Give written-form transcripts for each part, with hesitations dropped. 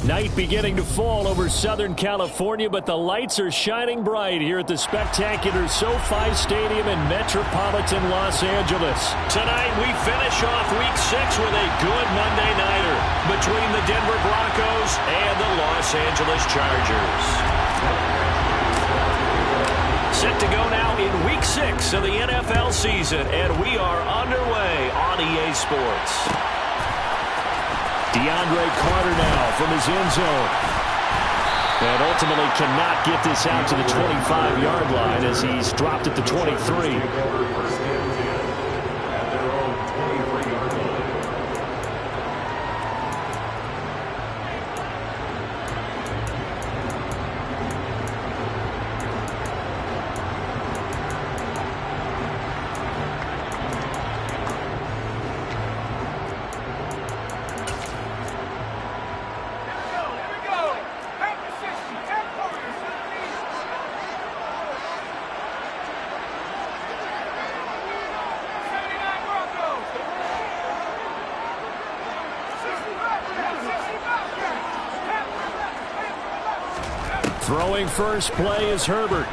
Night beginning to fall over Southern California, but the lights are shining bright here at the spectacular SoFi Stadium in metropolitan Los Angeles. Tonight, we finish off Week 6 with a good Monday nighter between the Denver Broncos and the Los Angeles Chargers. Set to go now in Week 6 of the NFL season, and we are underway on EA Sports. DeAndre Carter now from his end zone. And ultimately cannot get this out to the 25-yard line as he's dropped at the 23. Throwing first play is Herbert.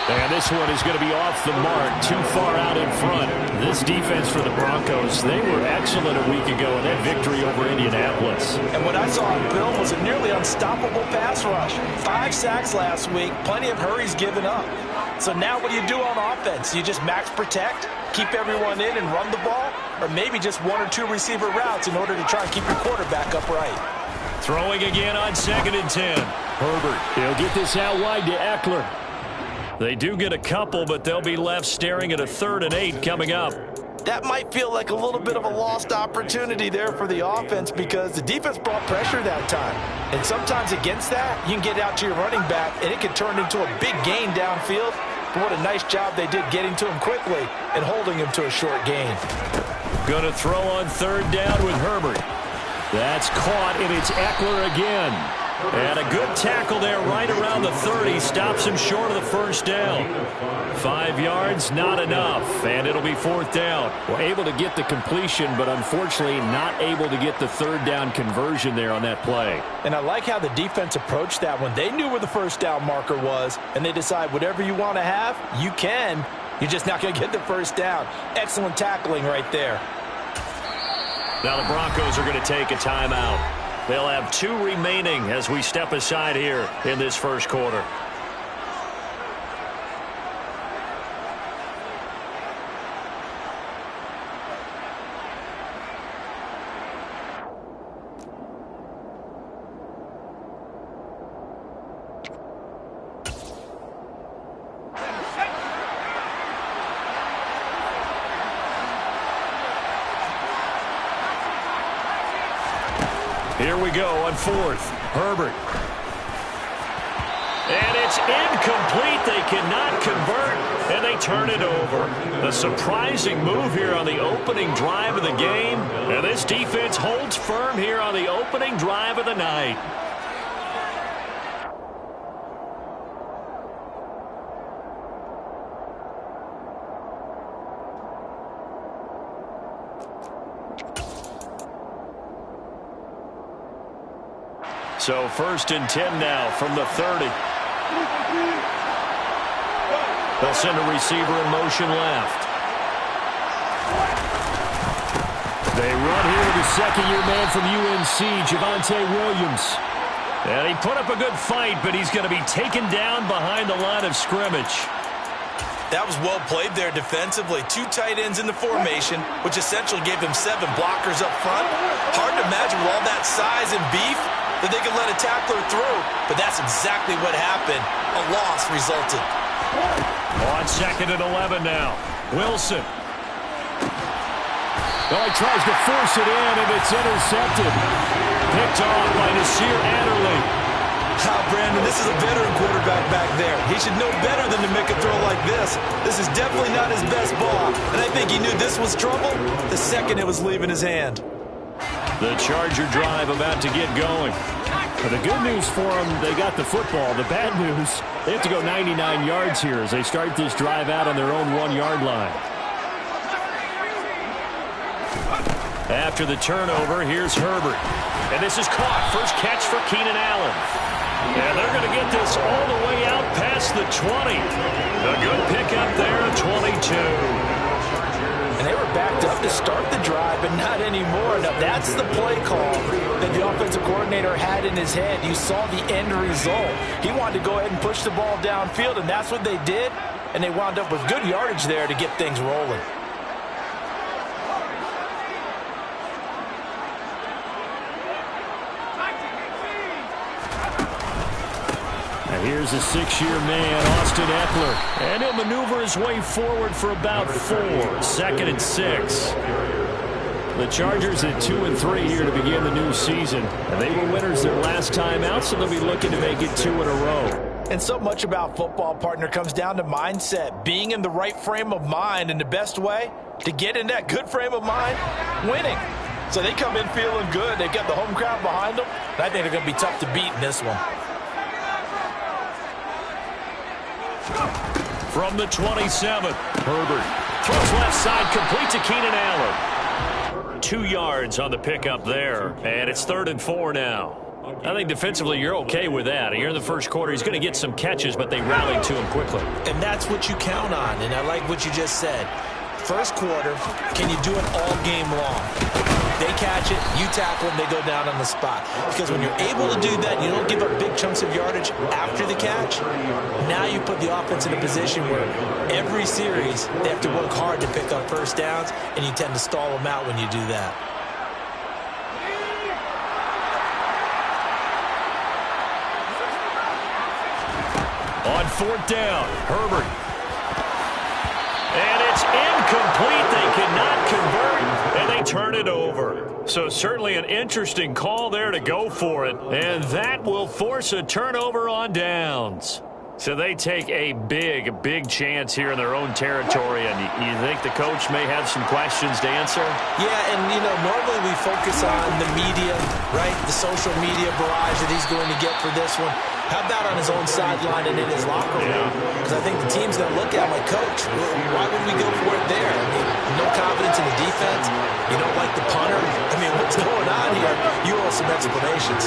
And this one is going to be off the mark, too far out in front. This defense for the Broncos, they were excellent a week ago in that victory over Indianapolis. And what I saw on film was a nearly unstoppable pass rush. 5 sacks last week, plenty of hurries given up. So now what do you do on offense? You just max protect, keep everyone in and run the ball, or maybe just 1 or 2 receiver routes in order to try and keep your quarterback upright. Throwing again on 2nd and 10. Herbert, he'll get this out wide to Eckler. They do get a couple, but they'll be left staring at a 3rd and 8 coming up. That might feel like a little bit of a lost opportunity there for the offense because the defense brought pressure that time. And sometimes against that, you can get out to your running back, and it can turn into a big gain downfield. But what a nice job they did getting to him quickly and holding him to a short gain. Going to throw on 3rd down with Herbert. That's caught, and it's Eckler again. And a good tackle there right around the 30. Stops him short of the first down. 5 yards, not enough. And it'll be 4th down. Well, able to get the completion, but unfortunately not able to get the 3rd down conversion there on that play. And I like how the defense approached that one. They knew where the first down marker was, and they decide whatever you want to have, you can. You're just not going to get the first down. Excellent tackling right there. Now the Broncos are going to take a timeout. They'll have 2 remaining as we step aside here in this first quarter. Here we go on 4th. Herbert. And it's incomplete. They cannot convert, and they turn it over. A surprising move here on the opening drive of the game. And this defense holds firm here on the opening drive of the night. So 1st and 10 now from the 30. They'll send a receiver in motion left. They run here with the 2nd-year man from UNC, Javonte Williams. And he put up a good fight, but he's going to be taken down behind the line of scrimmage. That was well played there defensively. 2 tight ends in the formation, which essentially gave them 7 blockers up front. Hard to imagine with all that size and beef that they could let a tackler through, but that's exactly what happened. A loss resulted. On 2nd and 11 now. Wilson. Well, he tries to force it in, and it's intercepted. Picked off by Nasir Adderley. Brandon, this is a veteran quarterback back there. He should know better than to make a throw like this. This is definitely not his best ball, and I think he knew this was trouble the second it was leaving his hand. The Charger drive about to get going. But the good news for them, they got the football. The bad news, they have to go 99 yards here as they start this drive out on their own 1-yard line. After the turnover, here's Herbert. And this is caught. First catch for Keenan Allen. And they're going to get this all the way out past the 20. A good pickup there at 22. And they were backed up to start the drive, but not anymore. Now, that's the play call that the offensive coordinator had in his head. You saw the end result. He wanted to go ahead and push the ball downfield, and that's what they did. And they wound up with good yardage there to get things rolling. Here's a six-year man, Austin Eckler. And he'll maneuver his way forward for about 4. 2nd and 6. The Chargers at 2-3 here to begin the new season. And they were winners their last time out, so they'll be looking to make it 2 in a row. And so much about football, partner, comes down to mindset. Being in the right frame of mind, and the best way to get in that good frame of mind, winning. So they come in feeling good. They've got the home crowd behind them. And I think they're going to be tough to beat in this one. From the 27th, Herbert throws left side, complete to Keenan Allen. 2 yards on the pickup there, and it's 3rd and 4 now. I think defensively you're okay with that. Here in the first quarter, he's going to get some catches, but they rallied to him quickly. And that's what you count on, and I like what you just said. First quarter, can you do it all game long? They catch it, you tackle them, they go down on the spot. Because when you're able to do that, you don't give up big chunks of yardage after the catch. Now you put the offense in a position where every series they have to work hard to pick up first downs, and you tend to stall them out when you do that. On 4th down, Herbert. And it's incomplete. They cannot convert, and they turn it over. So certainly an interesting call there to go for it. And that will force a turnover on downs. So they take a big chance here in their own territory. And you think the coach may have some questions to answer? Yeah, and, you know, normally we focus on the media, right? The social media barrage that he's going to get for this one. How about on his own sideline and in his locker room? Because I think the team's going to look at him like, Coach, why would we go for it there? I mean, no confidence in the defense. You don't like the punter. I mean, what's going on here? You owe some explanations.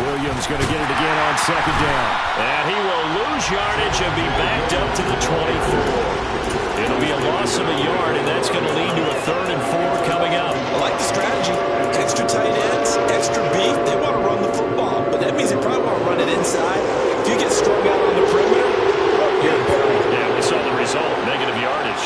Williams going to get it again on 2nd down. And he will lose yardage and be backed up to the 24. It'll be a loss of a yard, and that's going to lead to a 3rd and 4 coming up. I like the strategy. Extra tight ends, extra beef. They want to run the football, but that means they probably want to run it inside. If you get strung out on the perimeter, you're in peril. Yeah, we saw the result, negative yardage.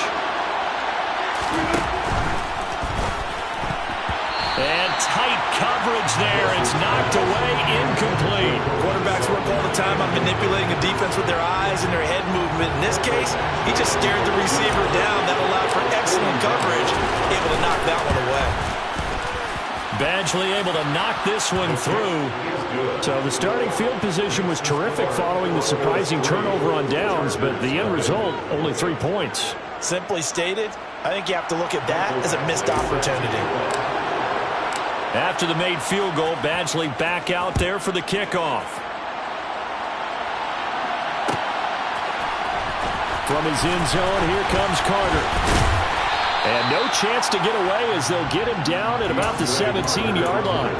And tight coverage there. It's knocked away, incomplete. Quarterbacks work all the time on manipulating a defense with their eyes and their head movement. In this case, he just stared the receiver down. That allowed for excellent coverage, able to knock that one away. Badgley able to knock this one through. So the starting field position was terrific following the surprising turnover on downs, but the end result, only 3 points. Simply stated, I think you have to look at that as a missed opportunity. After the made field goal, Badgley back out there for the kickoff. From his end zone, here comes Carter. And no chance to get away as they'll get him down at about the 17-yard line.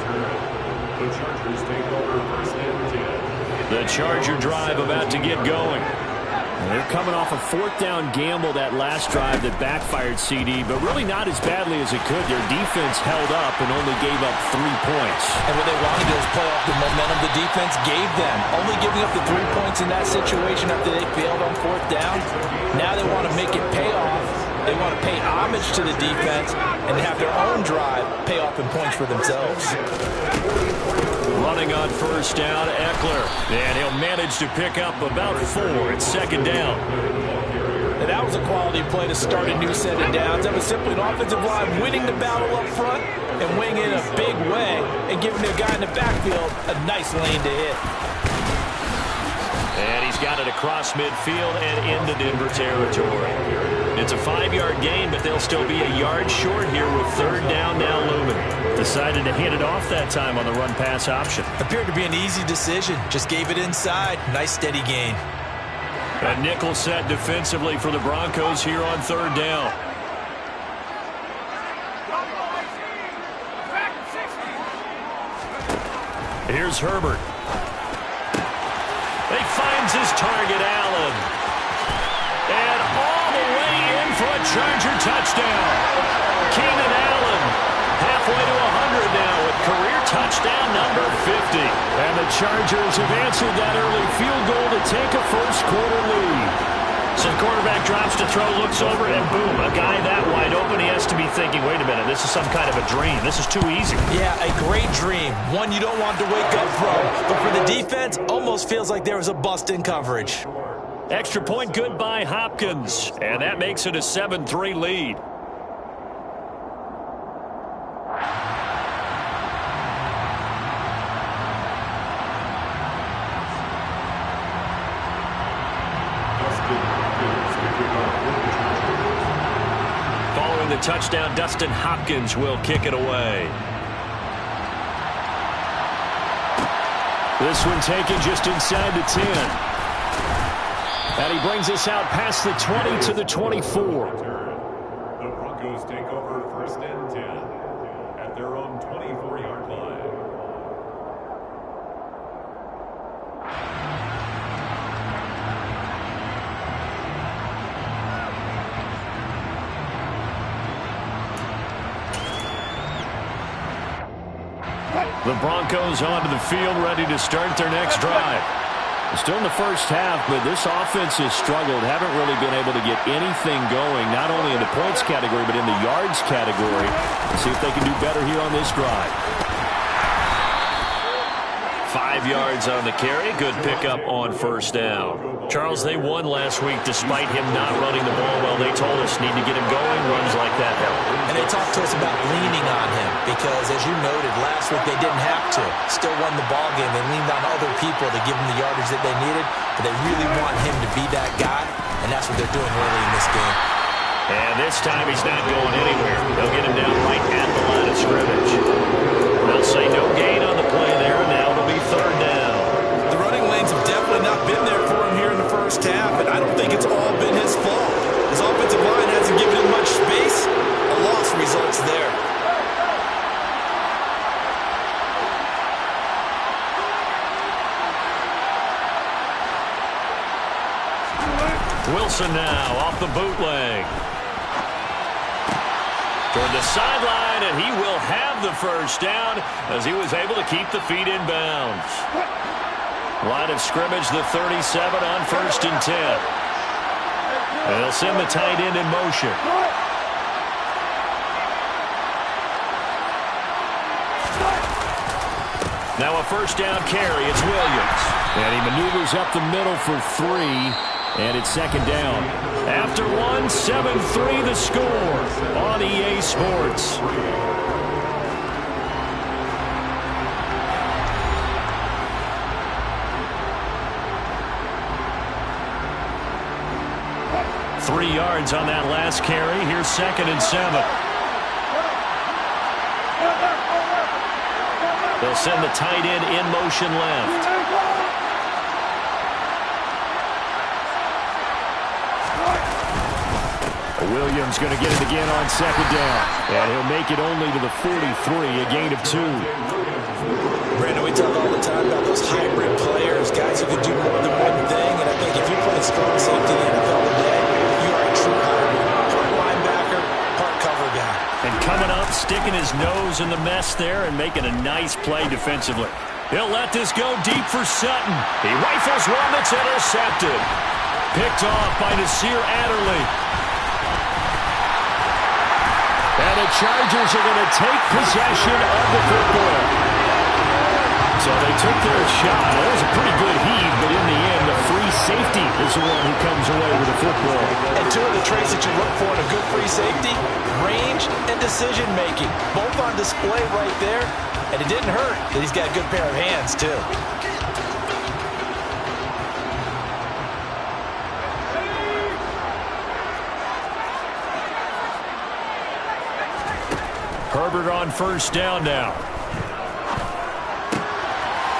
The Charger drive about to get going. And they're coming off a 4th down gamble that last drive that backfired CD, but really not as badly as it could. Their defense held up and only gave up 3 points. And what they wanted to do is play off the momentum the defense gave them. Only giving up the 3 points in that situation after they failed on 4th down. Now they want to make it pay off. They want to pay homage to the defense and have their own drive pay off in points for themselves. Running on 1st down, Eckler. And he'll manage to pick up about 4 at 2nd down. And that was a quality play to start a new set of downs. That was simply an offensive line winning the battle up front and winning in a big way and giving their guy in the backfield a nice lane to hit. And he's got it across midfield and into Denver territory. It's a 5-yard gain, but they'll still be a yard short here with 3rd down now looming. Decided to hand it off that time on the run-pass option. Appeared to be an easy decision. Just gave it inside. Nice steady gain. A nickel set defensively for the Broncos here on third down. Here's Herbert. He finds his target, Allen. And all the way in for a Charger touchdown. Keenan Allen halfway to 100 now with career touchdown number 50. And the Chargers have answered that early field goal to take a first-quarter lead. So the quarterback drops to throw, looks over, and boom, a guy that wide open, he has to be thinking, wait a minute, this is some kind of a dream. This is too easy. Yeah, a great dream. One you don't want to wake up from. But for the defense, almost feels like there was a bust in coverage. Extra point good by Hopkins. And that makes it a 7-3 lead. Following the touchdown, Dustin Hopkins will kick it away. This one taken just inside the 10. And he brings us out past the 20 to the 24. The Broncos take over first and 10 at their own 24-yard line. The Broncos onto the field, ready to start their next drive. Still in the first half, but this offense has struggled. Haven't really been able to get anything going, not only in the points category, but in the yards category. Let's see if they can do better here on this drive. 5 yards on the carry. Good pickup on first down. Charles, they won last week despite him not running the ball well. They told us need to get him going. Runs like that help. And they talked to us about leaning on him because, as you noted, last week they didn't have to. Still won the ball game. They leaned on other people to give them the yardage that they needed, but they really want him to be that guy, and that's what they're doing early in this game. And this time he's not going anywhere. They'll get him down right at the line of scrimmage. They'll say no gain on the play there, and now it'll be third down. The running lanes have definitely not been there for him here in the first half, and I don't think it's all been his fault. His offensive line hasn't given him much space. A loss results there. Wilson now off the bootleg. Toward the sideline, and he will have the first down as he was able to keep the feet in bounds. Line of scrimmage, the 37 on first and 10. And they'll send the tight end in motion. Now a first down carry. It's Williams. And he maneuvers up the middle for 3. And it's second down. After 1, 7-3 the score on EA Sports. Three yards on that last carry. Here's second and 7. They'll send the tight end in motion left. Williams going to get it again on second down. And he'll make it only to the 43, a gain of 2. Brandon, we talk all the time about those hybrid players, guys who can do more than one thing. And I think if you play strong safety in the NFL today, you are a true hybrid. Part linebacker, part cover guy. And coming up, sticking his nose in the mess there and making a nice play defensively. He'll let this go deep for Sutton. He rifles one that's intercepted. Picked off by Nasir Adderley. And the Chargers are going to take possession of the football. So they took their shot. That was a pretty good heave, but in the end, the free safety is the one who comes away with the football. And two of the traits that you look for in a good free safety, range and decision-making. Both on display right there. And it didn't hurt that he's got a good pair of hands, too. Herbert on first down now.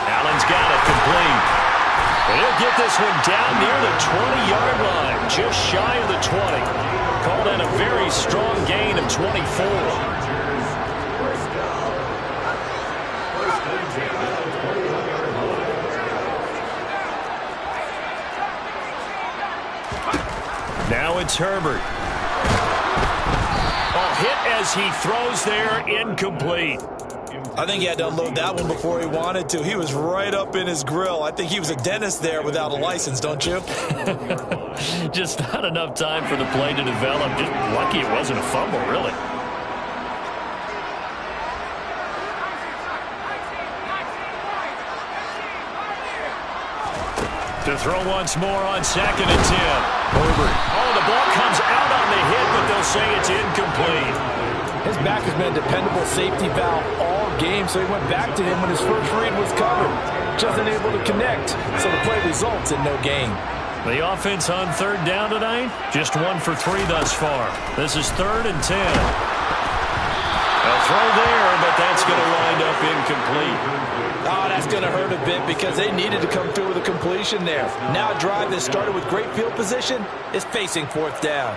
Allen's got it complete. He'll get this one down near the 20-yard line, just shy of the 20. Called that a very strong gain of 24. Now it's Herbert. A hit as he throws there, incomplete. I think he had to unload that one before he wanted to. He was right up in his grill. I think he was a dentist there without a license, don't you? Just not enough time for the play to develop. Just lucky it wasn't a fumble, really. To throw once more on 2nd and 10. Herbert. Oh, the ball comes out on the hit, but they'll say it's incomplete. His back has been a dependable safety valve all game, so he went back to him when his first read was covered. Just unable to connect, so the play results in no gain. The offense on 3rd down tonight, just 1 for 3 thus far. This is 3rd and 10. A throw there, but that's going to wind up incomplete. Oh, that's going to hurt a bit because they needed to come through with a completion there. Now a drive that started with great field position is facing 4th down.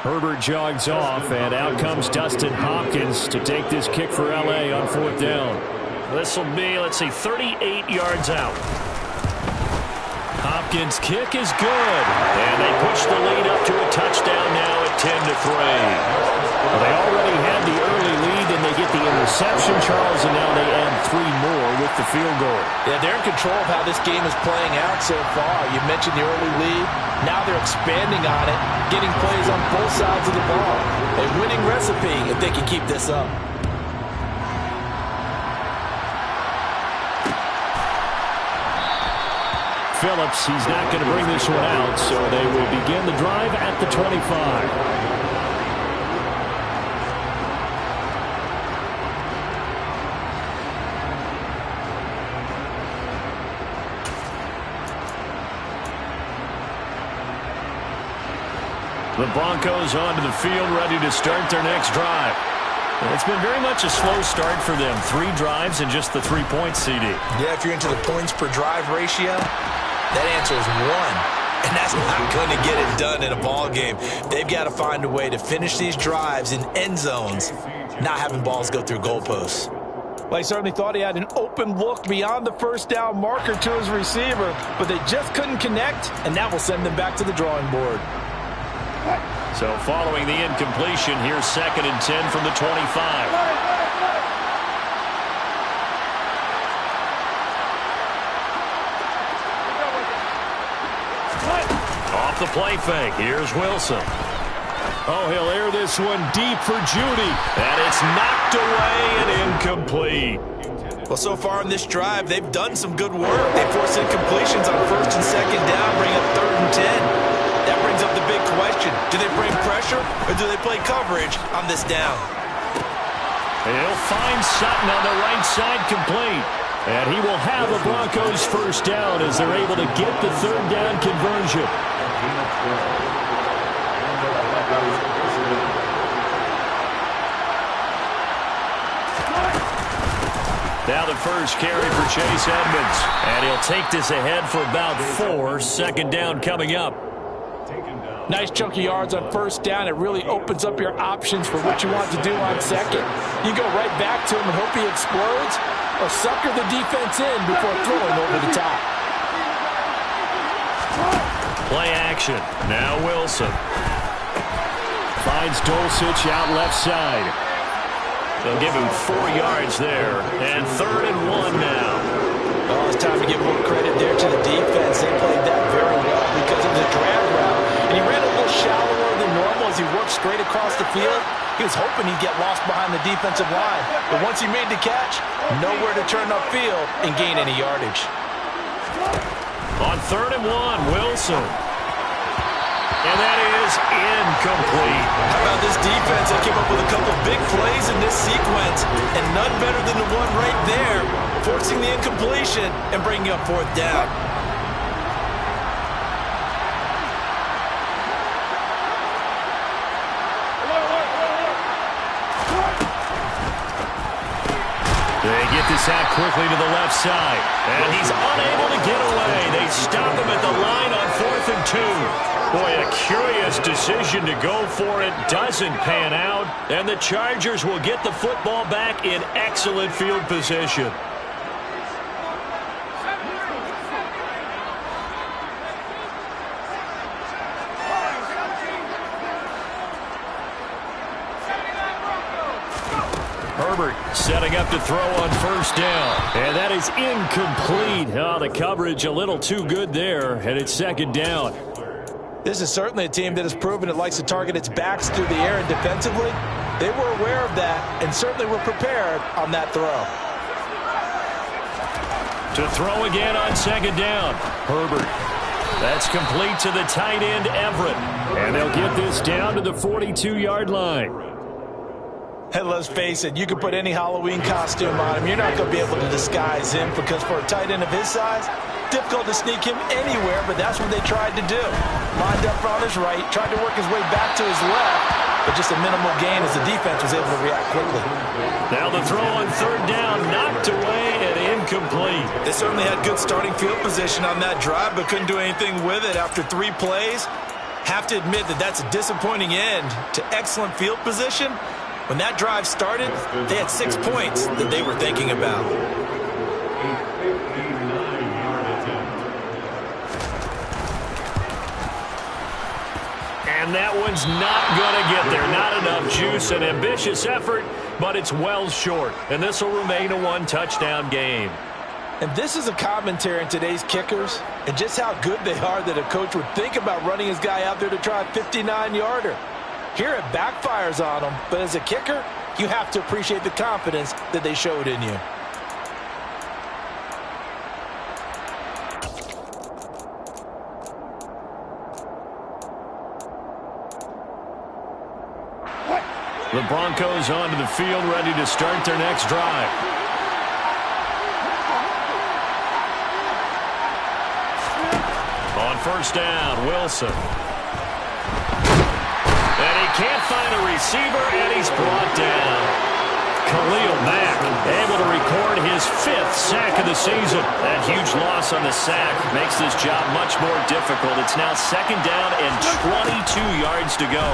Herbert jogs off, and out comes Dustin Hopkins to take this kick for L.A. on 4th down. This will be, let's see, 38 yards out. Hopkins' kick is good, and they push the lead up to a touchdown now at 10-3. Well, they already had the early lead, and they get the interception, Charles, and now they add 3 more with the field goal. Yeah, they're in control of how this game is playing out so far. You mentioned the early lead. Now they're expanding on it, getting plays on both sides of the ball. A winning recipe if they can keep this up. Phillips, he's not going to bring this one out, so they will begin the drive at the 25. The Broncos onto the field, ready to start their next drive. It's been very much a slow start for them. 3 drives and just the 3 points, CD. Yeah, if you're into the points per drive ratio, that answer is 1. And that's not going to get it done in a ball game. They've got to find a way to finish these drives in end zones, not having balls go through goalposts. Well, he certainly thought he had an open look beyond the 1st down marker to his receiver, but they just couldn't connect, and that will send them back to the drawing board. So following the incompletion, here's 2nd and 10 from the 25. Off the play fake, here's Wilson. Oh, he'll air this one deep for Judy. And it's knocked away and incomplete. Well, so far in this drive, they've done some good work. They force incompletions on 1st and 2nd down, bring up 3rd and 10. That brings up the big question. Do they bring pressure or do they play coverage on this down? He'll find Sutton on the right side complete. And he will have a Broncos 1st down as they're able to get the 3rd down conversion. Now the first carry for Chase Edmonds. And he'll take this ahead for about 4. 2nd down coming up. Nice chunky yards on 1st down. It really opens up your options for what you want to do on 2nd. You go right back to him and hope he explodes, or sucker the defense in before throwing over the top. Play action. Now Wilson. Finds Dulcich out left side. They'll give him 4 yards there. And 3rd and 1 now. Oh, it's time to give more credit there to the defense. They played that very well because of the drag route. And he ran a little shallower than normal as he worked straight across the field. He was hoping he'd get lost behind the defensive line. But once he made the catch, nowhere to turn upfield and gain any yardage. On 3rd and 1, Wilson. And that is incomplete. How about this defense that came up with a couple big plays in this sequence, and none better than the one right there, forcing the incompletion and bringing up 4th down. They get this sack quickly to the left side. And he's unable to get away. They stop him at the line on 4th and 2. Boy, a curious decision to go for it. Doesn't pan out. And the Chargers will get the football back in excellent field position. Herbert setting up to throw on 1st down. And that is incomplete. Oh, the coverage a little too good there. And it's 2nd down. This is certainly a team that has proven it likes to target its backs through the air and defensively. They were aware of that and certainly were prepared on that throw. To throw again on 2nd down. Herbert. That's complete to the tight end, Everett. And they'll get this down to the 42-yard line. And let's face it, you can put any Halloween costume on him. You're not going to be able to disguise him because for a tight end of his size, difficult to sneak him anywhere, but that's what they tried to do. Lined up on his right, tried to work his way back to his left, but just a minimal gain as the defense was able to react quickly. Now the throw on 3rd down, knocked away and incomplete. They certainly had good starting field position on that drive, but couldn't do anything with it after 3 plays. Have to admit that that's a disappointing end to excellent field position. When that drive started, they had 6 points that they were thinking about. And that one's not going to get there. Not enough juice. An ambitious effort, but it's well short. And this will remain a 1-touchdown game. And this is a commentary on today's kickers and just how good they are that a coach would think about running his guy out there to try a 59-yarder. Here it backfires on them, but as a kicker, you have to appreciate the confidence that they showed in you. The Broncos onto the field, ready to start their next drive. On 1st down, Wilson. And he can't find a receiver, and he's brought down. Khalil Mack able to record his 5th sack of the season. That huge loss on the sack makes this job much more difficult. It's now 2nd down and 22 yards to go.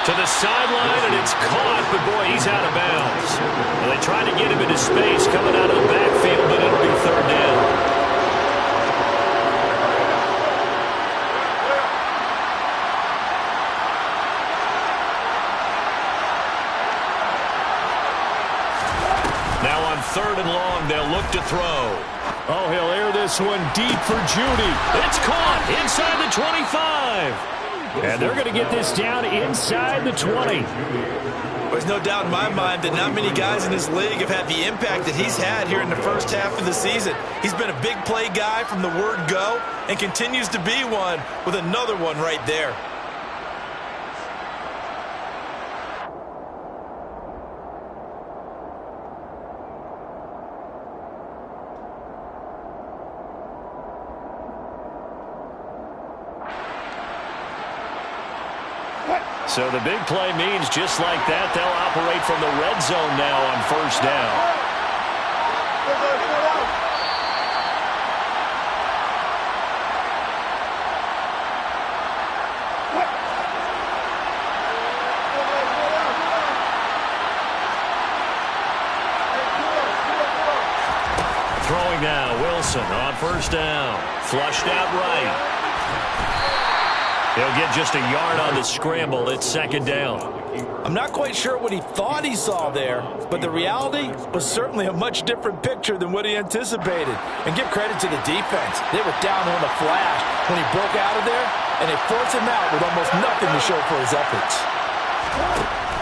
To the sideline, and it's caught, but boy, he's out of bounds. Well, they tried to get him into space coming out of the backfield, but it'll be 3rd down. Now on 3rd and long, they'll look to throw. Oh, he'll air this one deep for Judy. It's caught inside the 25. And they're going to get this down inside the 20. There's no doubt in my mind that not many guys in this league have had the impact that he's had here in the first half of the season. He's been a big play guy from the word go and continues to be one with another one right there. So the big play means just like that, they'll operate from the red zone now on 1st down. Throwing now, Wilson on 1st down. Flushed out right. He'll get just a yard on the scramble. It's 2nd down. I'm not quite sure what he thought he saw there, but the reality was certainly a much different picture than what he anticipated. And give credit to the defense. They were down on the flash when he broke out of there, and they forced him out with almost nothing to show for his efforts.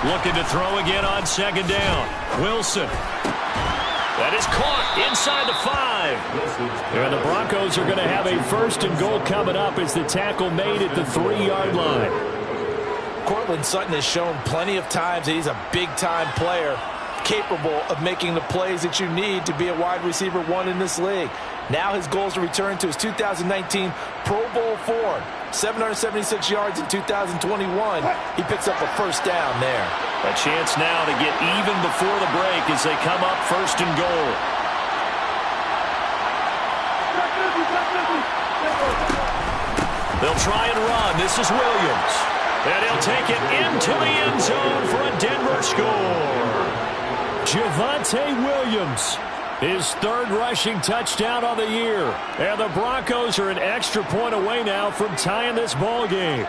Looking to throw again on 2nd down. Wilson. That is caught inside the 5. And the Broncos are going to have a 1st and goal coming up as the tackle made at the 3-yard line. Courtland Sutton has shown plenty of times that he's a big-time player, capable of making the plays that you need to be a wide receiver 1 in this league. Now his goal is to return to his 2019 Pro Bowl form. 776 yards in 2021. He picks up a 1st down there. A chance now to get even before the break as they come up first and goal. They'll try and run. This is Williams. And he'll take it into the end zone for a Denver score. Javonte Williams, his third rushing touchdown on the year. And the Broncos are an extra point away now from tying this ball game.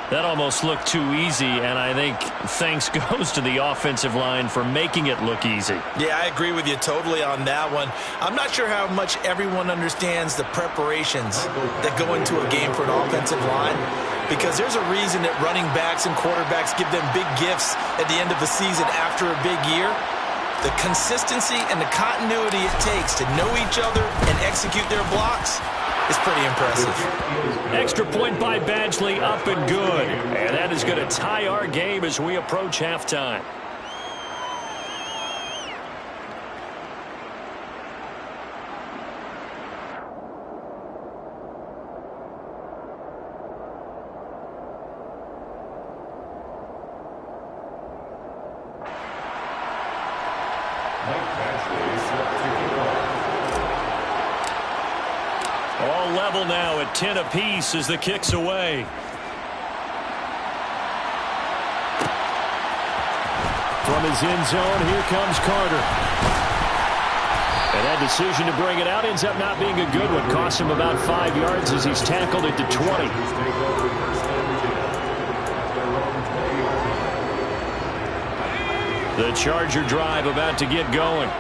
That almost looked too easy, and I think thanks goes to the offensive line for making it look easy. Yeah, I agree with you totally on that one. I'm not sure how much everyone understands the preparations that go into a game for an offensive line, because there's a reason that running backs and quarterbacks give them big gifts at the end of the season after a big year. The consistency and the continuity it takes to know each other and execute their blocks is pretty impressive. Extra point by Badgley, up and good. And that is going to tie our game as we approach halftime. All level now at 10 apiece as the kick's away. From his end zone, here comes Carter. And that decision to bring it out ends up not being a good one. Cost him about 5 yards as he's tackled at the 20. The Charger drive about to get going.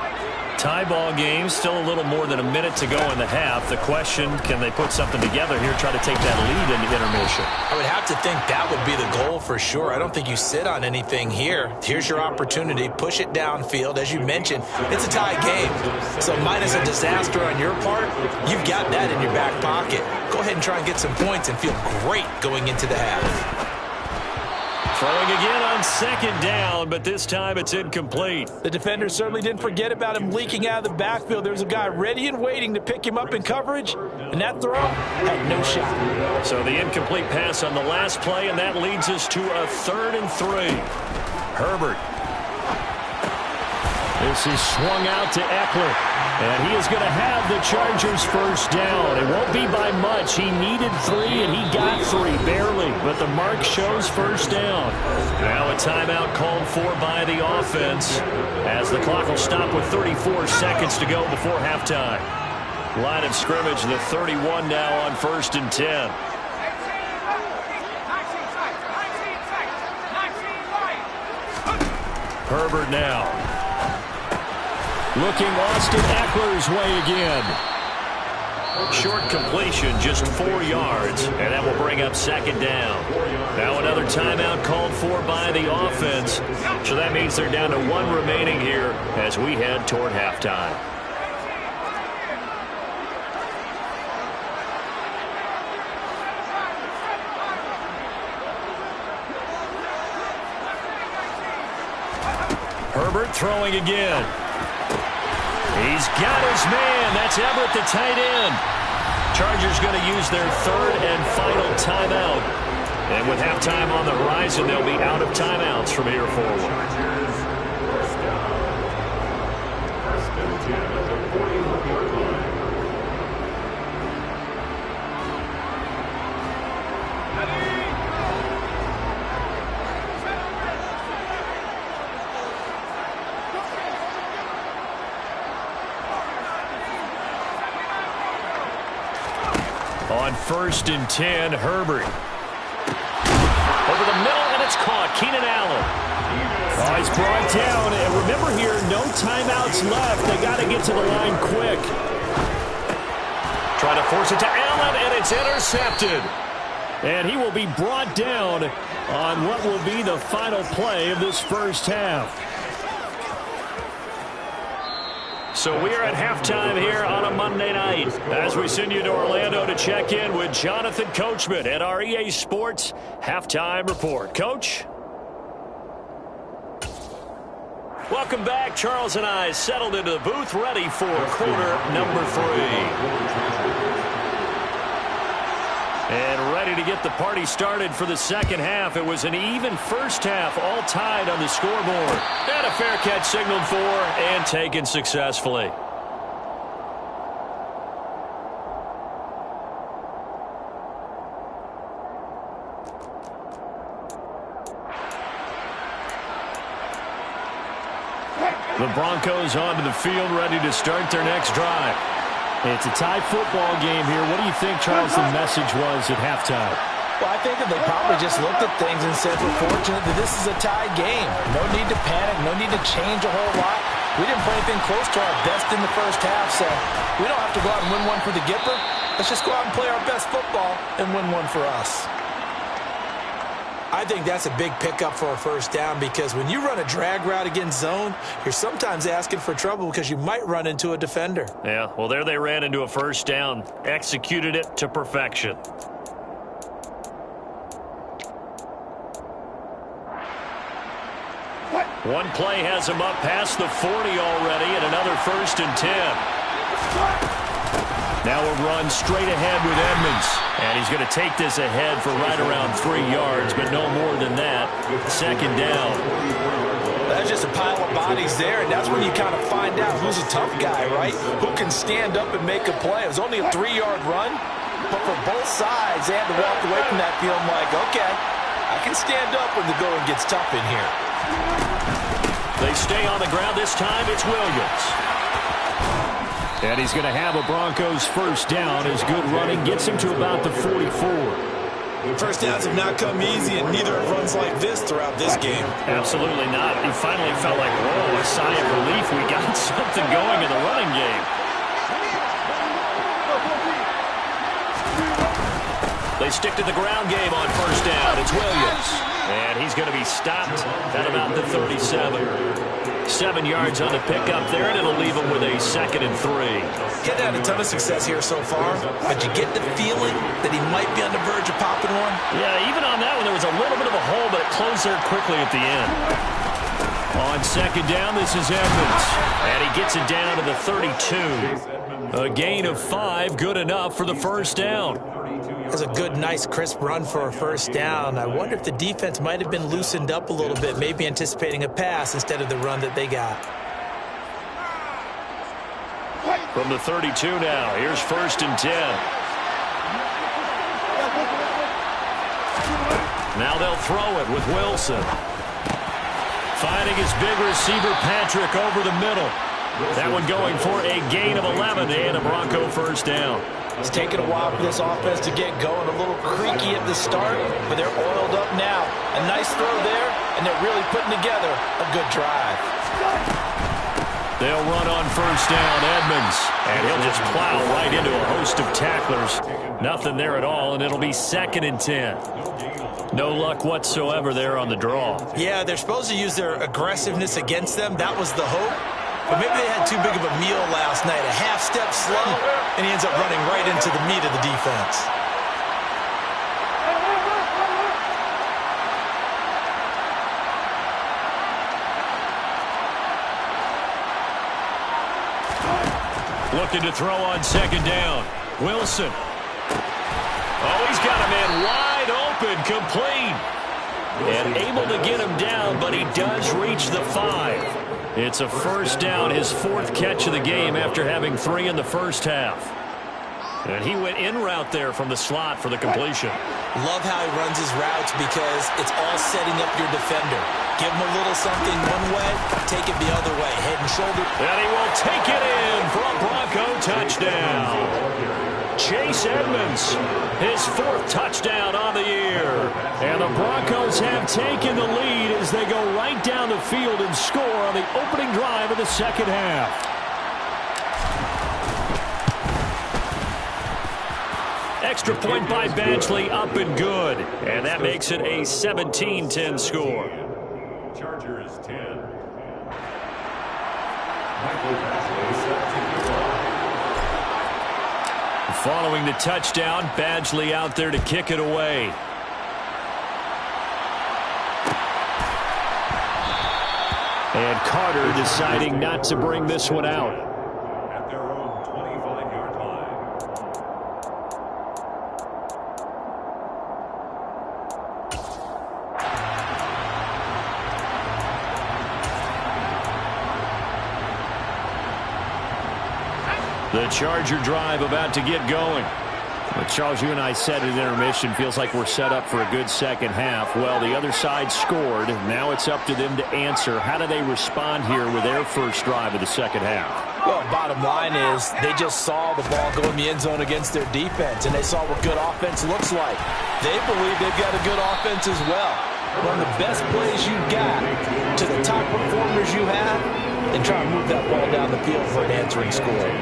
Tie ball game, still a little more than a minute to go in the half. The question, can they put something together here, try to take that lead into intermission? I would have to think that would be the goal for sure. I don't think you sit on anything here. Here's your opportunity. Push it downfield. As you mentioned, it's a tie game. So minus a disaster on your part, you've got that in your back pocket. Go ahead and try and get some points and feel great going into the half. Throwing again on second down, but this time it's incomplete. The defender certainly didn't forget about him leaking out of the backfield. There's a guy ready and waiting to pick him up in coverage, and that throw had no shot. So the incomplete pass on the last play, and that leads us to a 3rd and 3. Herbert. This is swung out to Eckler. And he is going to have the Chargers first down. It won't be by much. He needed 3, and he got 3, barely. But the mark shows first down. Now a timeout called for by the offense, as the clock will stop with 34 seconds to go before halftime. Line of scrimmage, the 31 now on 1st and 10. Herbert now. Looking Austin Eckler's way again. Short completion, just 4 yards, and that will bring up second down. Now another timeout called for by the offense. So that means they're down to 1 remaining here as we head toward halftime. Herbert throwing again. He's got his man. That's Everett, the tight end. Chargers going to use their 3rd and final timeout. And with halftime on the horizon, they'll be out of timeouts from here forward. On 1st and 10, Herbert. Over the middle, and it's caught. Keenan Allen. Oh, he's brought down. And remember here, no timeouts left. They got to get to the line quick. Trying to force it to Allen, and it's intercepted. And he will be brought down on what will be the final play of this first half. So we are at halftime here on a Monday night as we send you to Orlando to check in with Jonathan Coachman at our EA Sports Halftime Report. Coach? Welcome back. Charles and I settled into the booth ready for quarter number 3. And ready to get the party started for the second half. It was an even first half, all tied on the scoreboard. And a fair catch signaled for and taken successfully. The Broncos onto the field, ready to start their next drive. It's a tie football game here. What do you think, Charles, the message was at halftime? Well, I think that they probably just looked at things and said, we're fortunate that this is a tied game. No need to panic, no need to change a whole lot. We didn't play anything close to our best in the first half, so we don't have to go out and win one for the Gipper. Let's just go out and play our best football and win one for us. I think that's a big pickup for a first down because when you run a drag route against zone, you're sometimes asking for trouble because you might run into a defender. Yeah, well, there they ran into a first down. Executed it to perfection. One play has him up past the 40 already, and another 1st and 10. Now a run straight ahead with Edmonds. And he's going to take this ahead for right around 3 yards, but no more than that. Second down. That's just a pile of bodies there, and that's when you kind of find out who's a tough guy, right? Who can stand up and make a play. It was only a 3-yard run, but for both sides, they had to walk away from that feeling like, okay, I can stand up when the going gets tough in here. They stay on the ground this time. It's Williams. And he's going to have a Broncos first down. His good running gets him to about the 44. First downs have not come easy, and neither have runs like this throughout this game. Absolutely not. He finally felt like, whoa, a sigh of relief. We got something going in the running game. They stick to the ground game on first down. It's Williams. And he's going to be stopped at about the 37. 7 yards on the pickup there, and it'll leave him with a 2nd and 3. Getting had a ton of success here so far, but you get the feeling that he might be on the verge of popping one. Yeah, even on that one, there was a little bit of a hole, but it closed there quickly at the end. On second down, this is Edmonds, and he gets it down to the 32. A gain of 5, good enough for the first down. That's a good, nice, crisp run for a first down. I wonder if the defense might have been loosened up a little bit, maybe anticipating a pass instead of the run that they got. From the 32 now, here's 1st and 10. Now they'll throw it with Wilson. Finding his big receiver, Patrick, over the middle. That one going for a gain of 11 and a Bronco first down. It's taken a while for this offense to get going. A little creaky at the start, but they're oiled up now. A nice throw there, and they're really putting together a good drive. They'll run on first down, Edmonds, and he'll just plow right into a host of tacklers. Nothing there at all, and it'll be 2nd and 10. No luck whatsoever there on the draw. Yeah, they're supposed to use their aggressiveness against them. That was the hope. But maybe they had too big of a meal last night. A half step slow, and he ends up running right into the meat of the defense. Looking to throw on second down. Wilson. Oh, he's got a man wide open, complete. And able to get him down, but he does reach the 5. It's a first down, his 4th catch of the game after having 3 in the first half. And he went in route there from the slot for the completion. Love how he runs his routes because it's all setting up your defender. Give him a little something one way, take it the other way, head and shoulder. And he will take it in for a Bronco touchdown. Chase Edmonds, his 4th touchdown on the year. And the Broncos have taken the lead as they go right down the field and score on the opening drive of the second half. Extra point by Badgley, up and good. And that makes it a 17-10 score. Chargers 10. Following the touchdown, Badgley out there to kick it away. And Carter deciding not to bring this one out. At their own 25-yard The Charger drive about to get going. Well, Charles, you and I said at intermission, feels like we're set up for a good second half. Well, the other side scored. Now it's up to them to answer. How do they respond here with their first drive of the second half? Well, bottom line is they just saw the ball go in the end zone against their defense, and they saw what good offense looks like. They believe they've got a good offense as well. One of the best plays you've got to the top performers you have, and try to move that ball down the field for an answering score.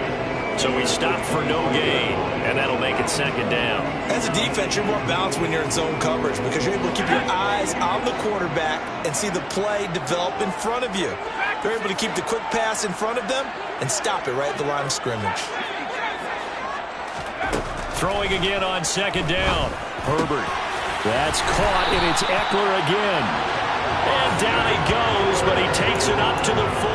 So we stopped for no gain, and that'll make it second down. As a defense, you're more balanced when you're in zone coverage because you're able to keep your eyes on the quarterback and see the play develop in front of you. They're able to keep the quick pass in front of them and stop it right at the line of scrimmage. Throwing again on second down. Herbert. That's caught, and it's Eckler again. And down he goes, but he takes it up to the 40.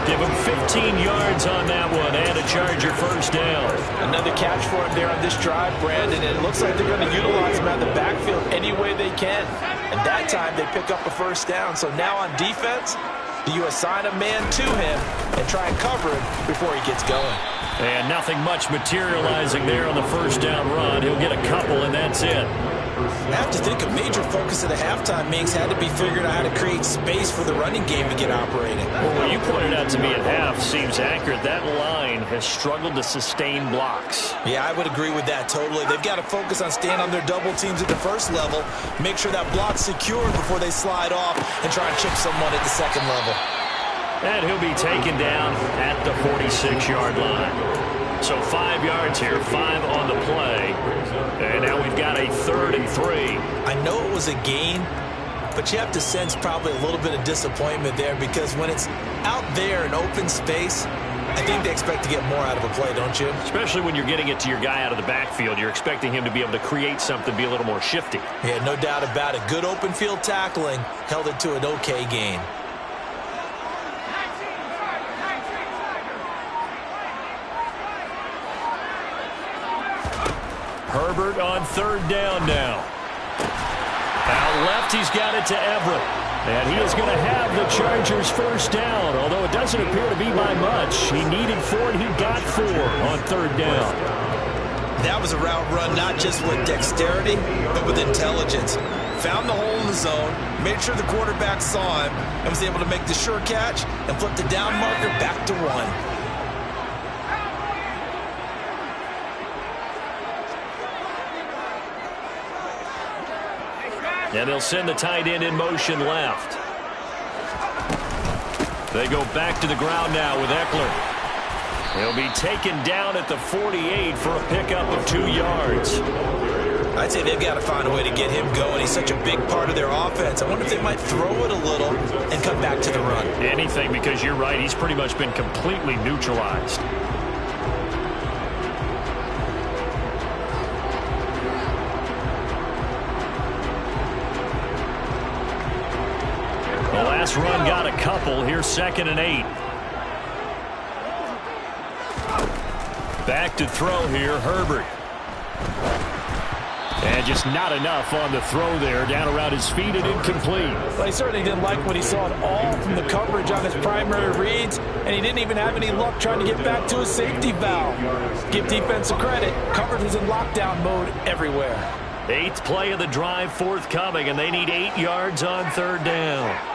Give him 15 yards on that one and a Charger first down. Another catch for him there on this drive, Brandon, and it looks like they're going to utilize him out of the backfield any way they can. And that time they pick up a first down. So now on defense, do you assign a man to him and try and cover him before he gets going? And nothing much materializing there on the first down run. He'll get a couple, and that's it. I have to think a major focus of the halftime mix had to be figuring out how to create space for the running game to get operating. Well, what you pointed out to me at half seems accurate. That line has struggled to sustain blocks. Yeah, I would agree with that totally. They've got to focus on staying on their double teams at the first level, make sure that block's secured before they slide off, and try and chip someone at the second level. And he'll be taken down at the 46-yard line. So 5 yards here, 5 on the play. And now we've got a 3rd and 3. I know it was a gain, but you have to sense probably a little bit of disappointment there because when it's out there in open space, I think they expect to get more out of a play, don't you? Especially when you're getting it to your guy out of the backfield. You're expecting him to be able to create something, be a little more shifty. Yeah, no doubt about it. Good open field tackling held it to an okay gain. Herbert on 3rd down now. Out left, he's got it to Everett. And he is going to have the Chargers first down, although it doesn't appear to be by much. He needed 4, and he got 4 on 3rd down. That was a route run not just with dexterity, but with intelligence. Found the hole in the zone, made sure the quarterback saw him, and was able to make the sure catch and flip the down marker back to 1. And they'll send the tight end in motion left. They go back to the ground now with Eckler. He'll be taken down at the 48 for a pickup of 2 yards. I'd say they've got to find a way to get him going. He's such a big part of their offense. I wonder if they might throw it a little and come back to the run. Anything, because you're right. He's pretty much been completely neutralized. The last run got a couple. Here's 2nd and 8. Back to throw here, Herbert. And just not enough on the throw there. Down around his feet and incomplete. Well, he certainly didn't like what he saw at all from the coverage on his primary reads, and he didn't even have any luck trying to get back to his safety valve. Give defense a credit. Coverage was in lockdown mode everywhere. 8th play of the drive forthcoming, and they need 8 yards on 3rd down.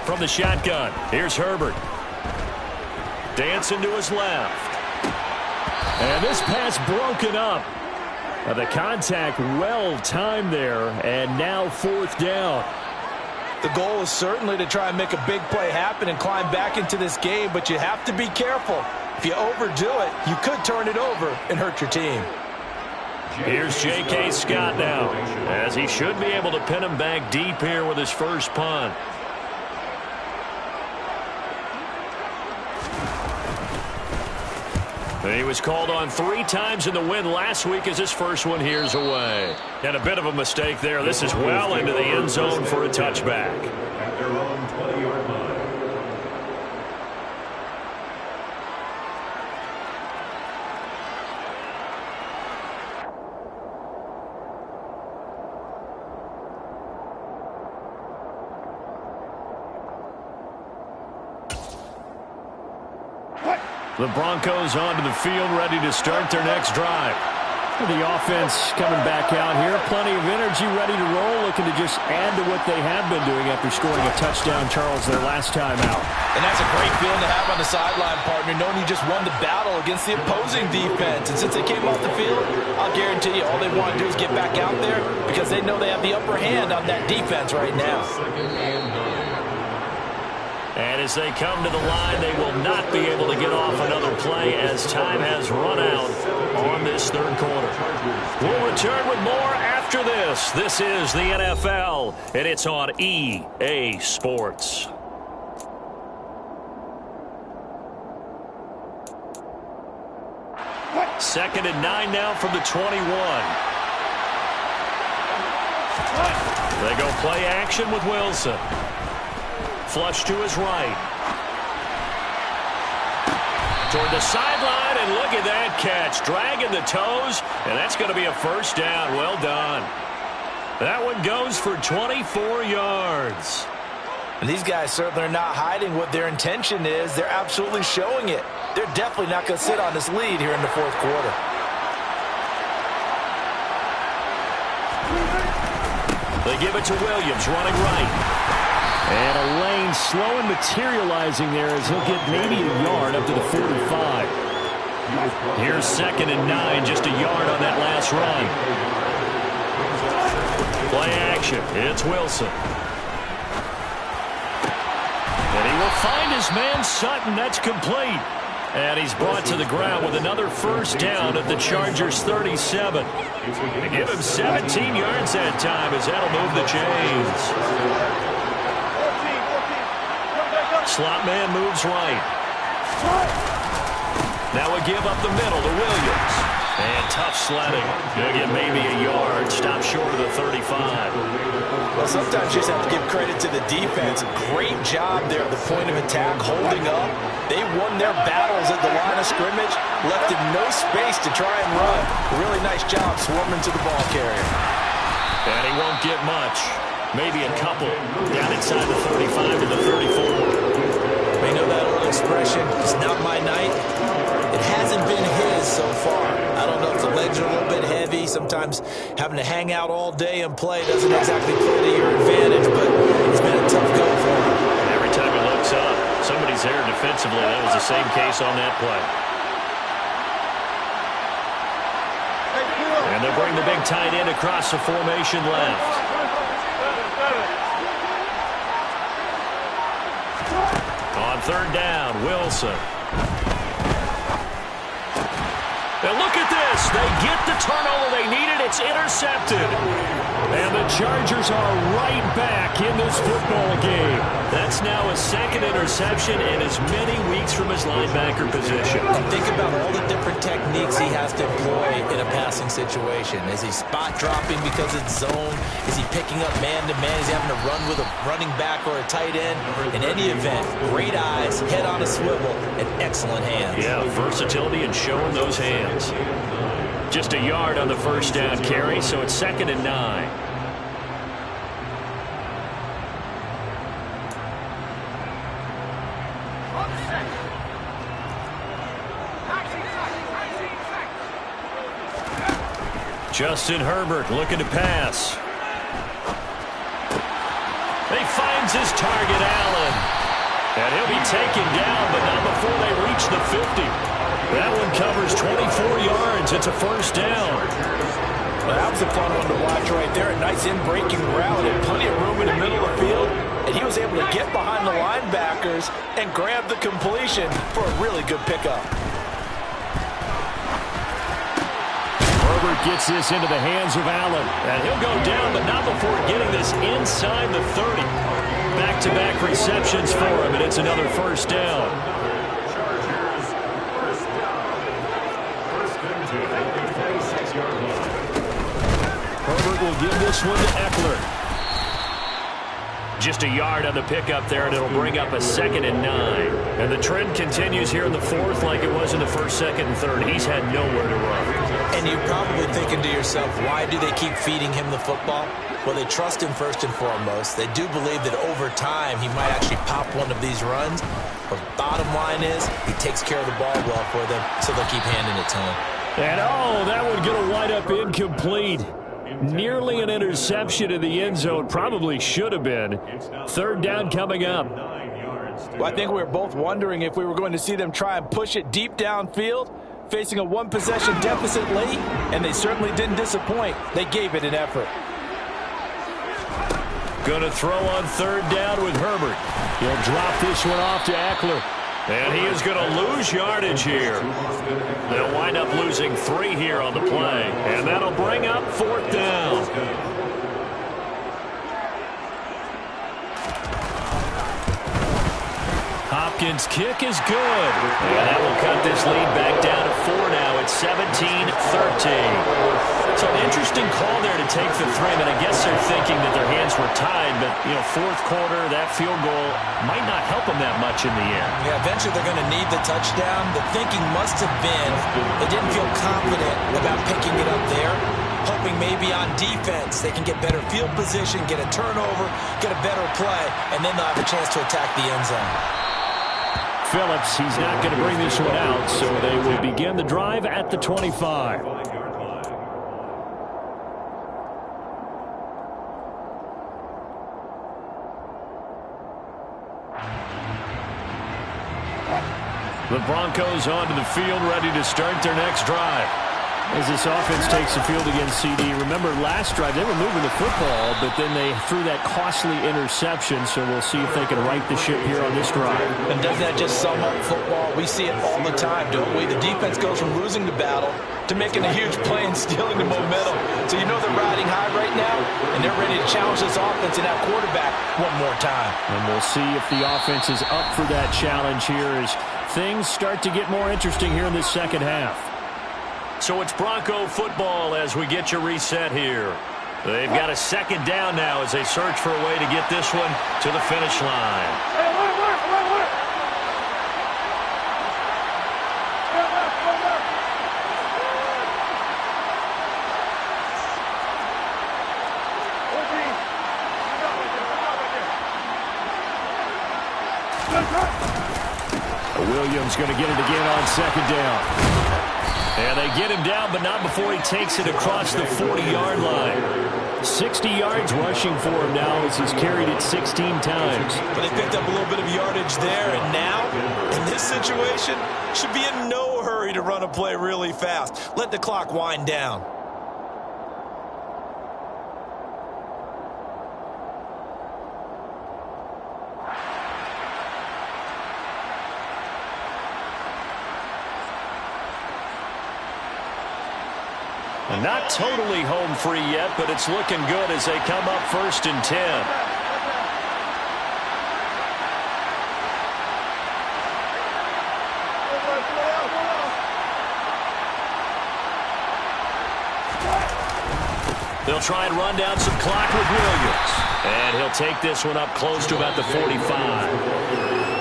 From the shotgun, here's Herbert. Dancing to his left. And this pass broken up. The contact well timed there, and now 4th down. The goal is certainly to try and make a big play happen and climb back into this game, but you have to be careful. If you overdo it, you could turn it over and hurt your team. Here's J.K. Scott now, as he should be able to pin him back deep here with his first punt. He was called on 3 times in the win last week as his first one here's away. And a bit of a mistake there. This is well into the end zone for a touchback. At their own 20-yard line. The Broncos onto the field, ready to start their next drive. The offense coming back out here. Plenty of energy, ready to roll, looking to just add to what they have been doing after scoring a touchdown, Charles, their last time out. And that's a great feeling to have on the sideline, partner, knowing you just won the battle against the opposing defense. And since they came off the field, I'll guarantee you all they want to do is get back out there because they know they have the upper hand on that defense right now. And as they come to the line, they will not be able to get off another play as time has run out on this third quarter. We'll return with more after this. This is the NFL, and it's on EA Sports. Second and 9 now from the 21. They go play action with Wilson. Flush to his right. Toward the sideline, and look at that catch. Dragging the toes, and that's going to be a first down. Well done. That one goes for 24 yards. And these guys certainly are not hiding what their intention is. They're absolutely showing it. They're definitely not going to sit on this lead here in the fourth quarter. They give it to Williams, running right. And a lane slow and materializing there as he'll get maybe a yard up to the 45. Here's second and 9, just a yard on that last run. Play action. It's Wilson. And he will find his man Sutton. That's complete. And he's brought to the ground with another first down at the Chargers' 37. They give him 17 yards that time as that'll move the chains. Slot man moves right. Now we give up the middle to Williams. And tough sledding. He'll get maybe a yard. Stop short of the 35. Well, sometimes you just have to give credit to the defense. Great job there at the point of attack, holding up. They won their battles at the line of scrimmage, left him no space to try and run. Really nice job swarming to the ball carrier. And he won't get much. Maybe a couple. Down inside the 35 to the 34. You know that old expression, it's not my night. It hasn't been his so far. I don't know if the legs are a little bit heavy. Sometimes having to hang out all day and play doesn't exactly play to your advantage, but it's been a tough go for him. Every time he looks up, somebody's there defensively. That was the same case on that play. And they'll bring the big tight end across the formation left. On third down, Wilson. Now look at this. They get the turnover they needed. It's intercepted. And the Chargers are right back in this football game. That's now a second interception in as many weeks from his linebacker position. And think about all the different techniques he has to employ in a passing situation. Is he spot dropping because it's zone? Is he picking up man-to-man? Is he having to run with a running back or a tight end? In any event, great eyes, head on a swivel, and excellent hands. Yeah, versatility and showing those hands. Just a yard on the first down carry, so it's second and 9. Justin Herbert looking to pass. He finds his target, Allen. And he'll be taken down, but not before they reach the 50. That one covers 24 yards. It's a first down. Well, that was a fun one to watch right there. A nice in-breaking route and plenty of room in the middle of the field. And he was able to get behind the linebackers and grab the completion for a really good pickup. Herbert gets this into the hands of Allen. And he'll go down, but not before getting this inside the 30. Back-to-back receptions for him, and it's another first down. Herbert will give this one to Eckler. Just a yard on the pickup there, and it'll bring up a second and 9. And the trend continues here in the fourth like it was in the first, second, and third. He's had nowhere to run. And you're probably thinking to yourself, why do they keep feeding him the football? Well, they trust him first and foremost. They do believe that over time he might actually pop one of these runs. But bottom line is, he takes care of the ball well for them, so they'll keep handing it to him. And that one going to wind up incomplete. Nearly an interception in the end zone. Probably should have been. Third down coming up. Well, I think we were both wondering if we were going to see them try and push it deep downfield, facing a one-possession deficit late, and they certainly didn't disappoint. They gave it an effort. Going to throw on third down with Herbert. He'll drop this one off to Eckler. And he is going to lose yardage here. They'll wind up losing 3 here on the play. And that'll bring up fourth down. Hopkins' kick is good. And that will cut this lead back down to 4 now. It's 17-13. So an interesting call there to take the 3. I guess they're thinking that their hands were tied, but, fourth quarter, that field goal might not help them that much in the end. Yeah, eventually they're going to need the touchdown. The thinking must have been they didn't feel confident about picking it up there, hoping maybe on defense they can get better field position, get a turnover, get a better play, and then they'll have a chance to attack the end zone. Phillips, he's not going to bring this one out, so they will begin the drive at the 25. The Broncos onto the field, ready to start their next drive. As this offense takes the field against CD. Remember, last drive, they were moving the football, but then they threw that costly interception, so we'll see if they can right the ship here on this drive. And doesn't that just sum up football? We see it all the time, don't we? The defense goes from losing the battle to making a huge play and stealing the momentum. So you know they're riding high right now, and they're ready to challenge this offense and that quarterback one more time. And we'll see if the offense is up for that challenge here as things start to get more interesting here in this second half. So it's Bronco football as we get you reset here. They've got a second down now as they search for a way to get this one to the finish line. Williams going to get it again on second down. And they get him down, but not before he takes it across the 40-yard line. 60 yards rushing for him now as he's carried it 16 times. But they picked up a little bit of yardage there, and now, in this situation, should be in no hurry to run a play really fast. Let the clock wind down. Not totally home free yet, but it's looking good as they come up 1st and 10. They'll try and run down some clock with Williams. And he'll take this one up close to about the 45.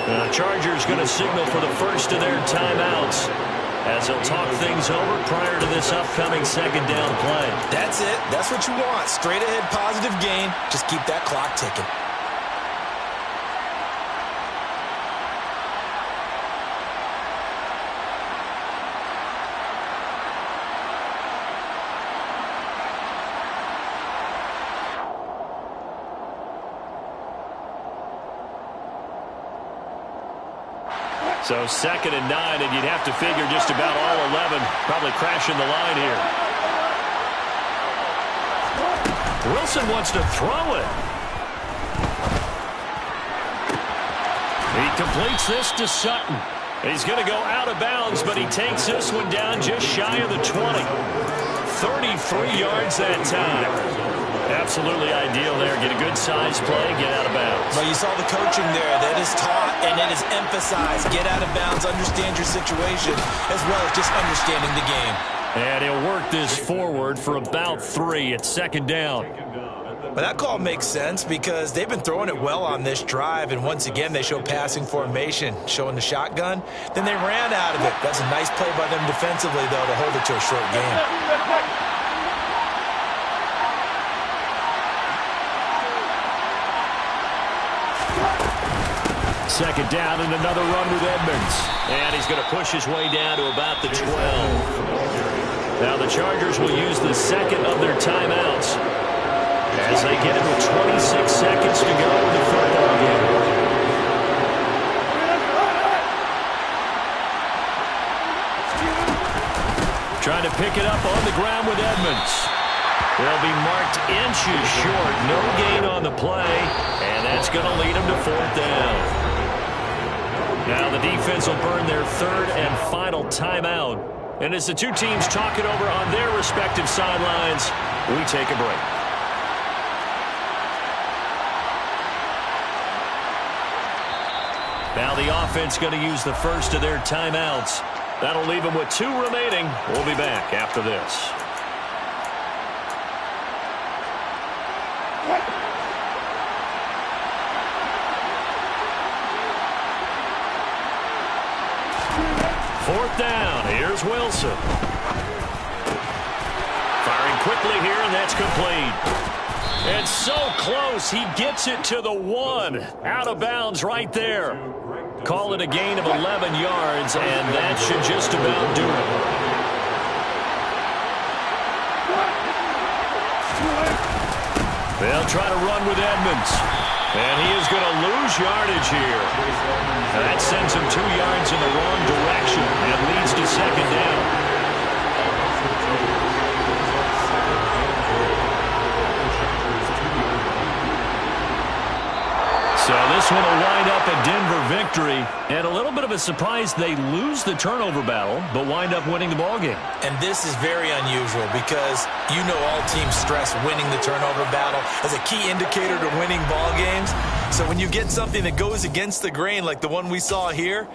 The Chargers going to signal for the first of their timeouts, as they'll talk things over prior to this upcoming second down play. That's it. That's what you want. Straight ahead, positive gain. Just keep that clock ticking. So 2nd and 9, and you'd have to figure just about all 11 probably crashing the line here. Wilson wants to throw it. He completes this to Sutton. He's going to go out of bounds, but he takes this one down just shy of the 20. 33 yards that time. Absolutely ideal there. Get a good size play, get out of bounds. Well, you saw the coaching there. That is taught and it is emphasized. Get out of bounds, understand your situation, as well as just understanding the game. And he'll work this forward for about 3 at 2nd down. But that call makes sense because they've been throwing it well on this drive, and once again they show passing formation, showing the shotgun. Then they ran out of it. That's a nice play by them defensively, though, to hold it to a short game. second down and another run with Edmonds. And he's going to push his way down to about the 12. Now the Chargers will use the second of their timeouts as they get it with 26 seconds to go in the football game. Trying to pick it up on the ground with Edmonds. They'll be marked inches short. No gain on the play, and that's going to lead them to fourth down. Now the defense will burn their third and final timeout. And as the two teams talk it over on their respective sidelines, we take a break. Now the offense going to use the first of their timeouts. That'll leave them with 2 remaining. We'll be back after this. Fourth down. Here's Wilson. Firing quickly here, and that's complete. And so close. He gets it to the 1. Out of bounds right there. Call it a gain of 11 yards, and that should just about do it. They'll try to run with Edmonds. And he is going to lose yardage here. That sends him 2 yards in the wrong direction and leads to second down. So this one will wind up a Denver victory. And a little bit of a surprise, they lose the turnover battle, but wind up winning the ballgame. And this is very unusual because you know all teams stress winning the turnover battle as a key indicator to winning ball games. So when you get something that goes against the grain like the one we saw here,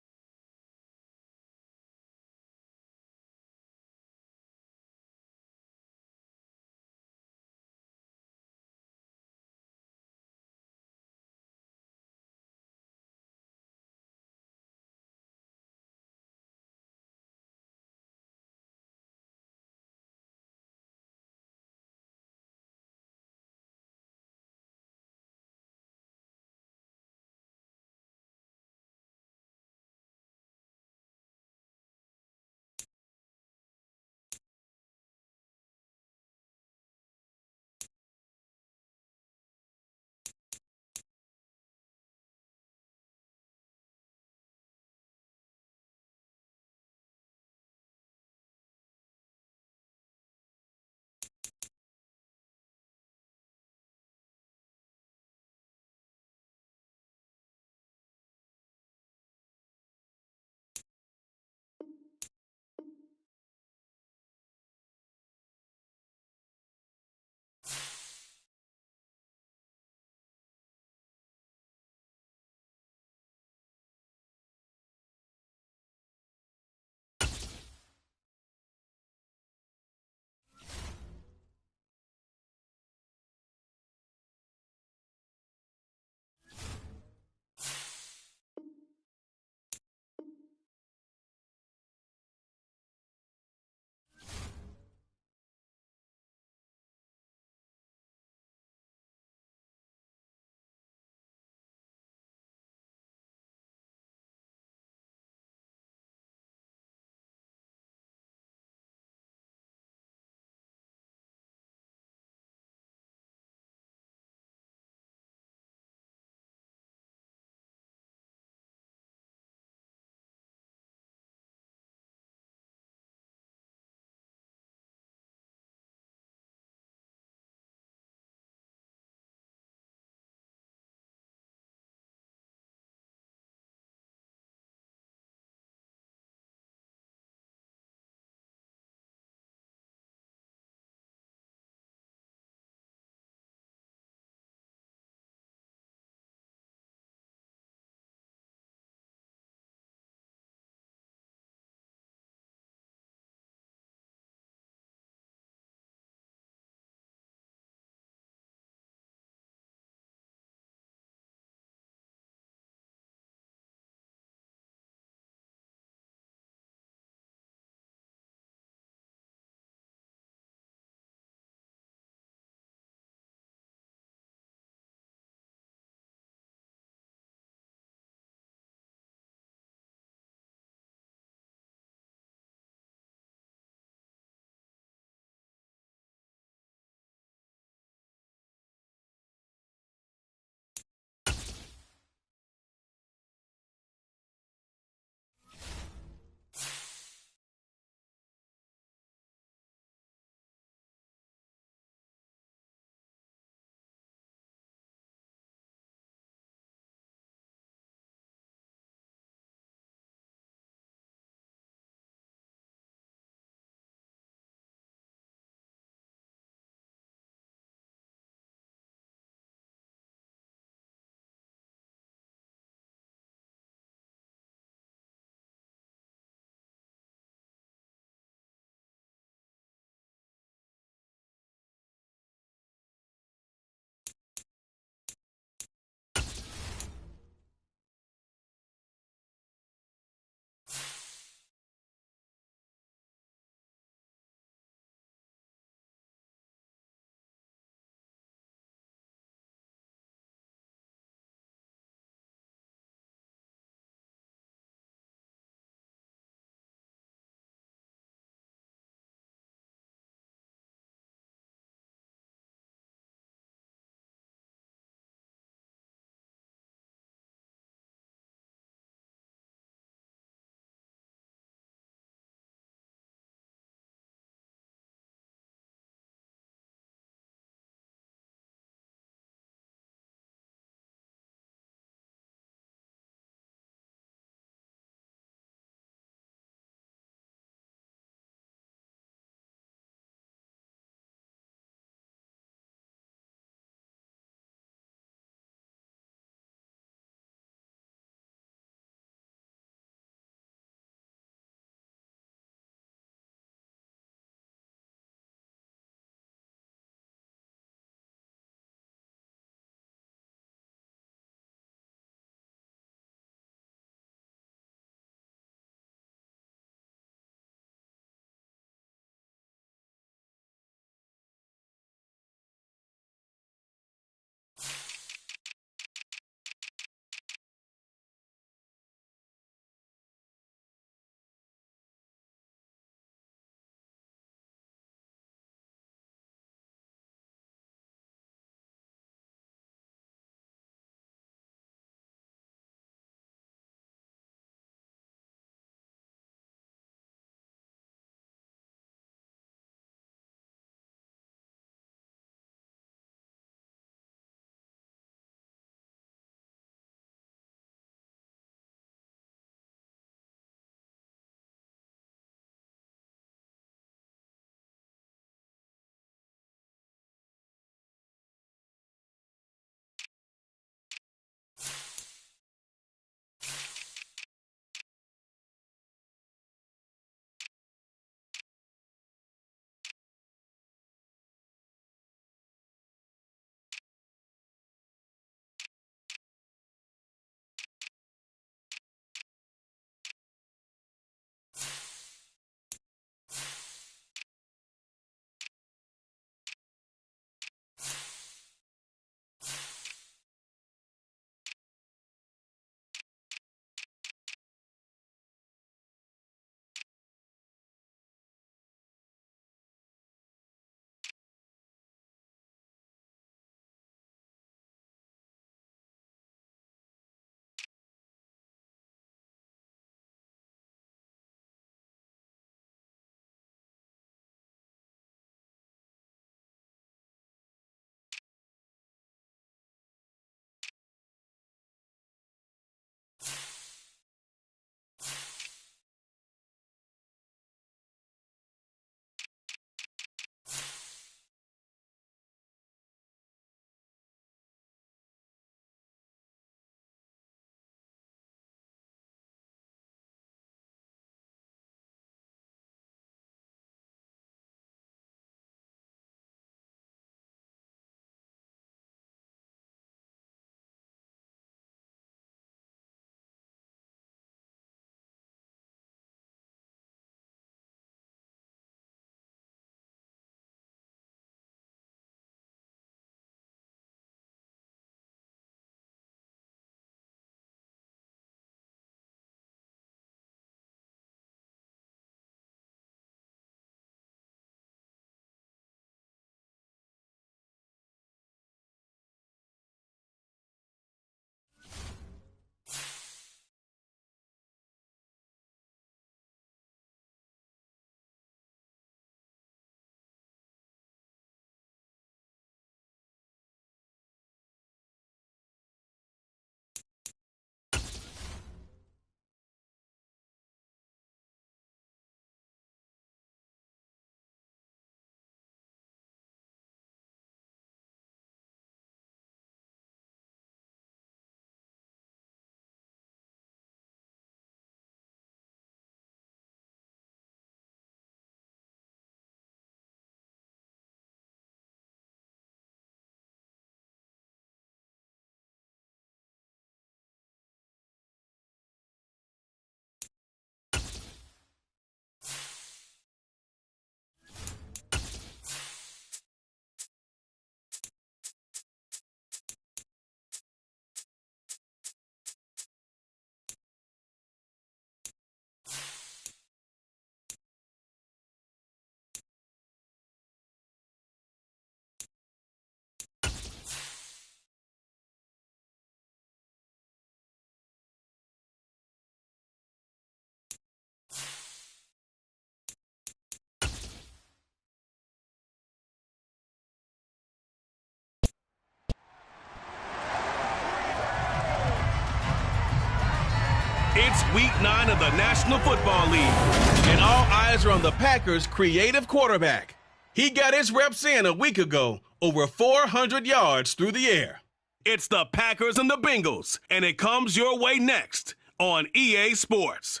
It's week 9 of the National Football League, and all eyes are on the Packers' creative quarterback. He got his reps in a week ago, over 400 yards through the air. It's the Packers and the Bengals, and it comes your way next on EA Sports.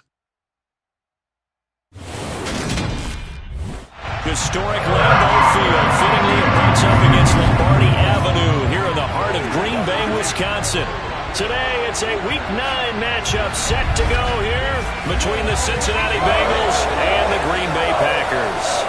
Historic Lambeau Field fittingly butts up against Lombardi Avenue here in the heart of Green Bay, Wisconsin. Today, it's a Week 9 matchup set to go here between the Cincinnati Bengals and the Green Bay Packers.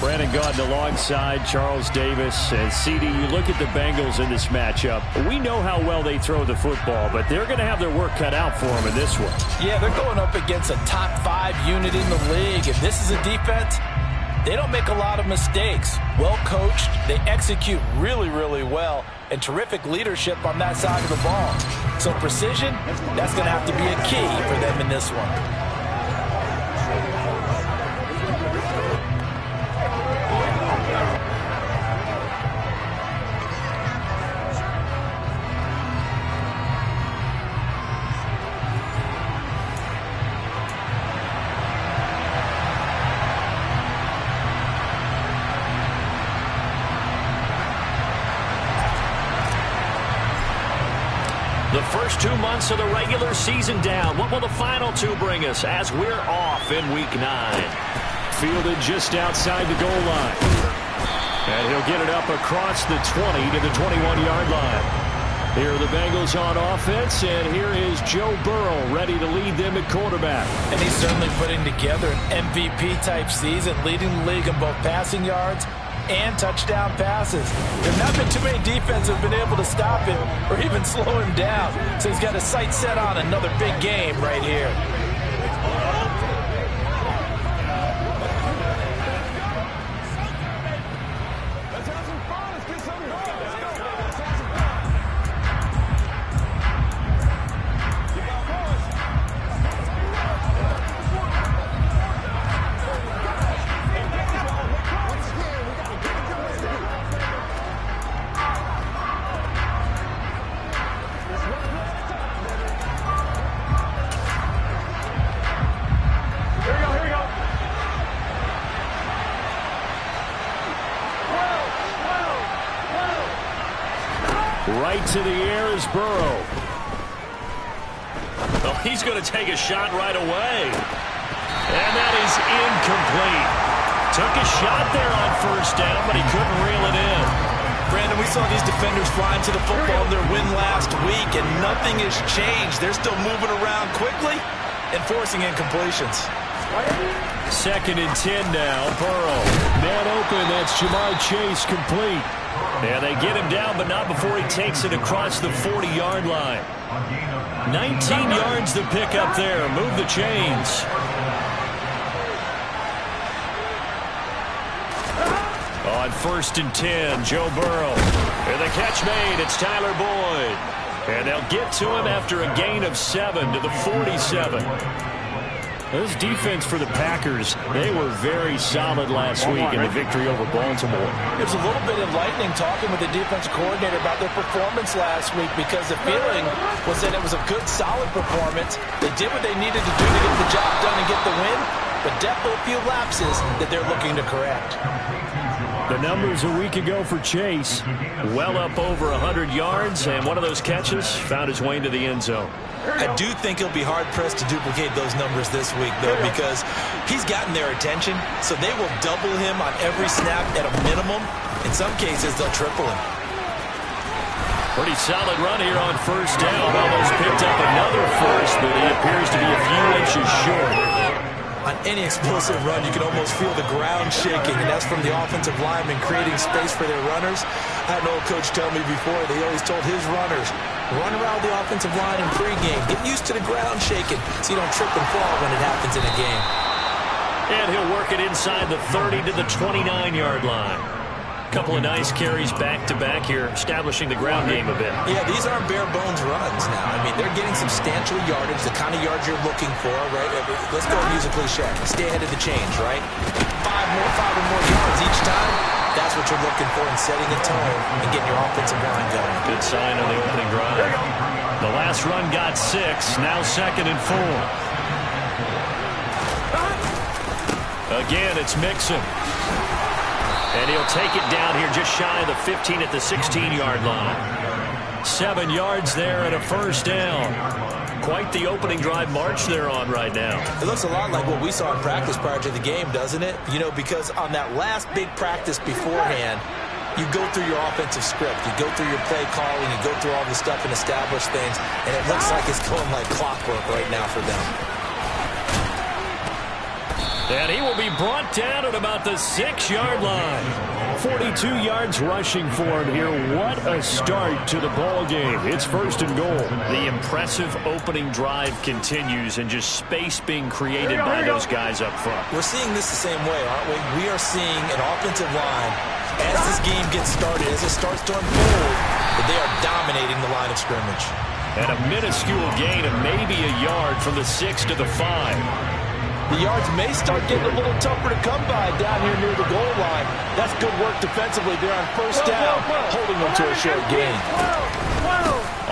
Brandon Gaudin alongside Charles Davis. And CD, you look at the Bengals in this matchup. We know how well they throw the football, but they're going to have their work cut out for them in this one. Yeah, they're going up against a top 5 unit in the league, and this is a defense. They don't make a lot of mistakes. Well coached, they execute really, really well, and terrific leadership on that side of the ball. So precision, that's going to have to be a key for them in this one. The first 2 months of the regular season down. What will the final 2 bring us as we're off in Week 9? Fielded just outside the goal line. And he'll get it up across the 20 to the 21-yard line. Here are the Bengals on offense, and here is Joe Burrow ready to lead them at quarterback. And he's certainly putting together an MVP-type season, leading the league in both passing yards and touchdown passes. There have not been too many defenses have been able to stop him or even slow him down. So he's got his sights set on another big game right here. Right to the air is Burrow. Oh, he's going to take a shot right away. And that is incomplete. Took a shot there on first down, but he couldn't reel it in. Brandon, we saw these defenders flying to the football in their win last week, and nothing has changed. They're still moving around quickly and forcing incompletions. 2nd and 10 now. Burrow. Man open. That's Jamar Chase complete. And they get him down, but not before he takes it across the 40-yard line. 19 yards to pick up there. Move the chains. On 1st and 10, Joe Burrow. And the catch made. It's Tyler Boyd. And they'll get to him after a gain of 7 to the 47. This defense for the Packers, they were very solid last week in the victory over Baltimore. It was a little bit enlightening talking with the defense coordinator about their performance last week because the feeling was that it was a good, solid performance. They did what they needed to do to get the job done and get the win, but definitely a few lapses that they're looking to correct. The numbers a week ago for Chase, well up over 100 yards, and one of those catches found his way into the end zone. I do think he'll be hard-pressed to duplicate those numbers this week, though, because he's gotten their attention, so they will double him on every snap at a minimum. In some cases, they'll triple him. Pretty solid run here on first down. Almost picked up another first, but he appears to be a few inches short. On any explosive run, you can almost feel the ground shaking, and that's from the offensive linemen creating space for their runners. I had an old coach tell me before, they always told his runners, run around the offensive line in pregame. Get used to the ground shaking so you don't trip and fall when it happens in a game. And he'll work it inside the 30 to the 29-yard line. Couple of nice carries back-to-back here, establishing the ground game a bit. Yeah, these aren't bare-bones runs now. I mean, they're getting substantial yardage, the kind of yards you're looking for, right? Let's go and use a cliche. Stay ahead of the change, right? Five or more yards each time. That's what you're looking for in setting a tone and getting your offensive line going. Good sign on the opening drive. The last run got 6, now 2nd and 4. Again, it's Mixon. And he'll take it down here just shy of the 15 at the 16-yard line. 7 yards there and a first down. Quite the opening drive march they're on right now. It looks a lot like what we saw in practice prior to the game, doesn't it? You know, because on that last big practice beforehand, you go through your offensive script. You go through your play calling. You go through all the stuff and establish things. And it looks like it's going like clockwork right now for them. And he will be brought down at about the 6-yard line. 42 yards rushing for him here. What a start to the ball game. It's 1st and goal. The impressive opening drive continues, and just space being created by those guys up front. We're seeing this the same way, aren't we? We are seeing an offensive line, as this game gets started, as it starts to unfold, that they are dominating the line of scrimmage. And a minuscule gain of maybe a yard from the 6 to the 5. The yards may start getting a little tougher to come by down here near the goal line. That's good work defensively there on 1st down, holding them to a short gain.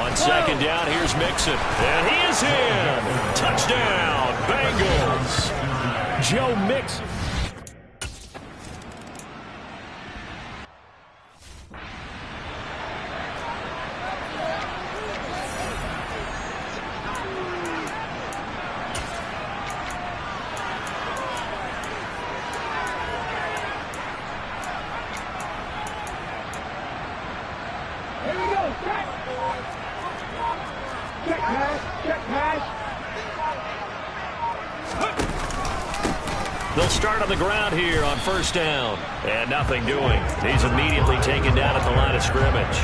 On 2nd down, here's Mixon. And he is in. Touchdown, Bengals. Joe Mixon. They'll start on the ground here on 1st down. And nothing doing. He's immediately taken down at the line of scrimmage.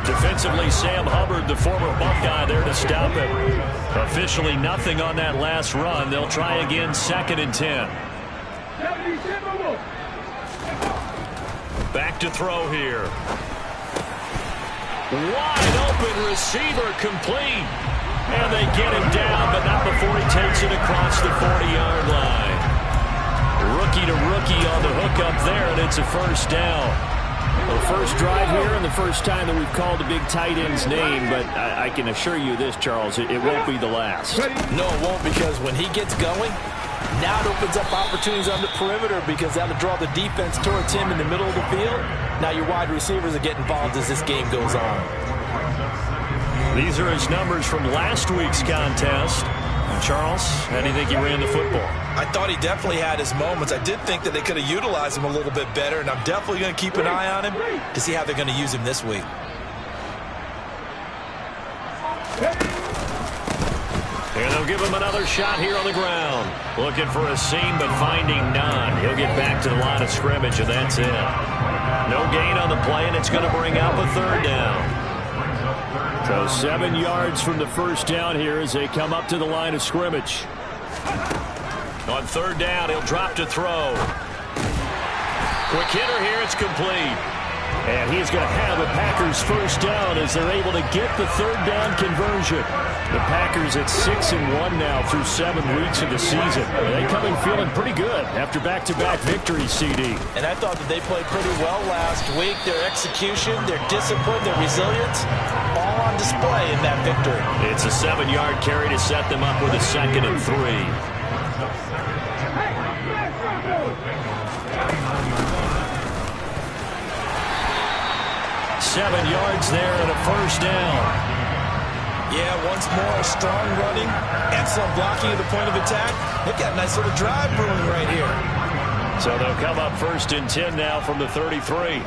Defensively, Sam Hubbard, the former Buckeye, there to stop him. Officially nothing on that last run. They'll try again, 2nd and 10. Back to throw here. Wide open receiver complete. And they get him down, but not before he takes it across the 40-yard line. Rookie to rookie on the hook up there, and it's a 1st down. The first drive here and the first time that we've called a big tight end's name, but I can assure you this, Charles, it won't be the last. No, it won't, because when he gets going, now it opens up opportunities on the perimeter because that'll draw the defense towards him in the middle of the field. Now your wide receivers are getting involved as this game goes on. These are his numbers from last week's contest. And Charles, how do you think he ran the football? I thought he definitely had his moments. I did think that they could have utilized him a little bit better, and I'm definitely going to keep an eye on him to see how they're going to use him this week. And they'll give him another shot here on the ground. Looking for a seam, but finding none. He'll get back to the line of scrimmage, and that's it. No gain on the play, and it's going to bring up a 3rd down. So 7 yards from the 1st down here as they come up to the line of scrimmage. On 3rd down, he'll drop to throw. Quick hitter here, it's complete. And he's going to have a Packers 1st down as they're able to get the 3rd down conversion. The Packers at 6-1 now through 7 weeks of the season. They come in feeling pretty good after back-to-back victories, CD. And I thought that they played pretty well last week. Their execution, their discipline, their resilience, all on display in that victory. It's a 7-yard carry to set them up with a 2nd and 3. 7 yards there and a 1st down. Yeah, once more, strong running, excellent blocking at the point of attack. They've got a nice little drive brewing right here. So they'll come up 1st and 10 now from the 33.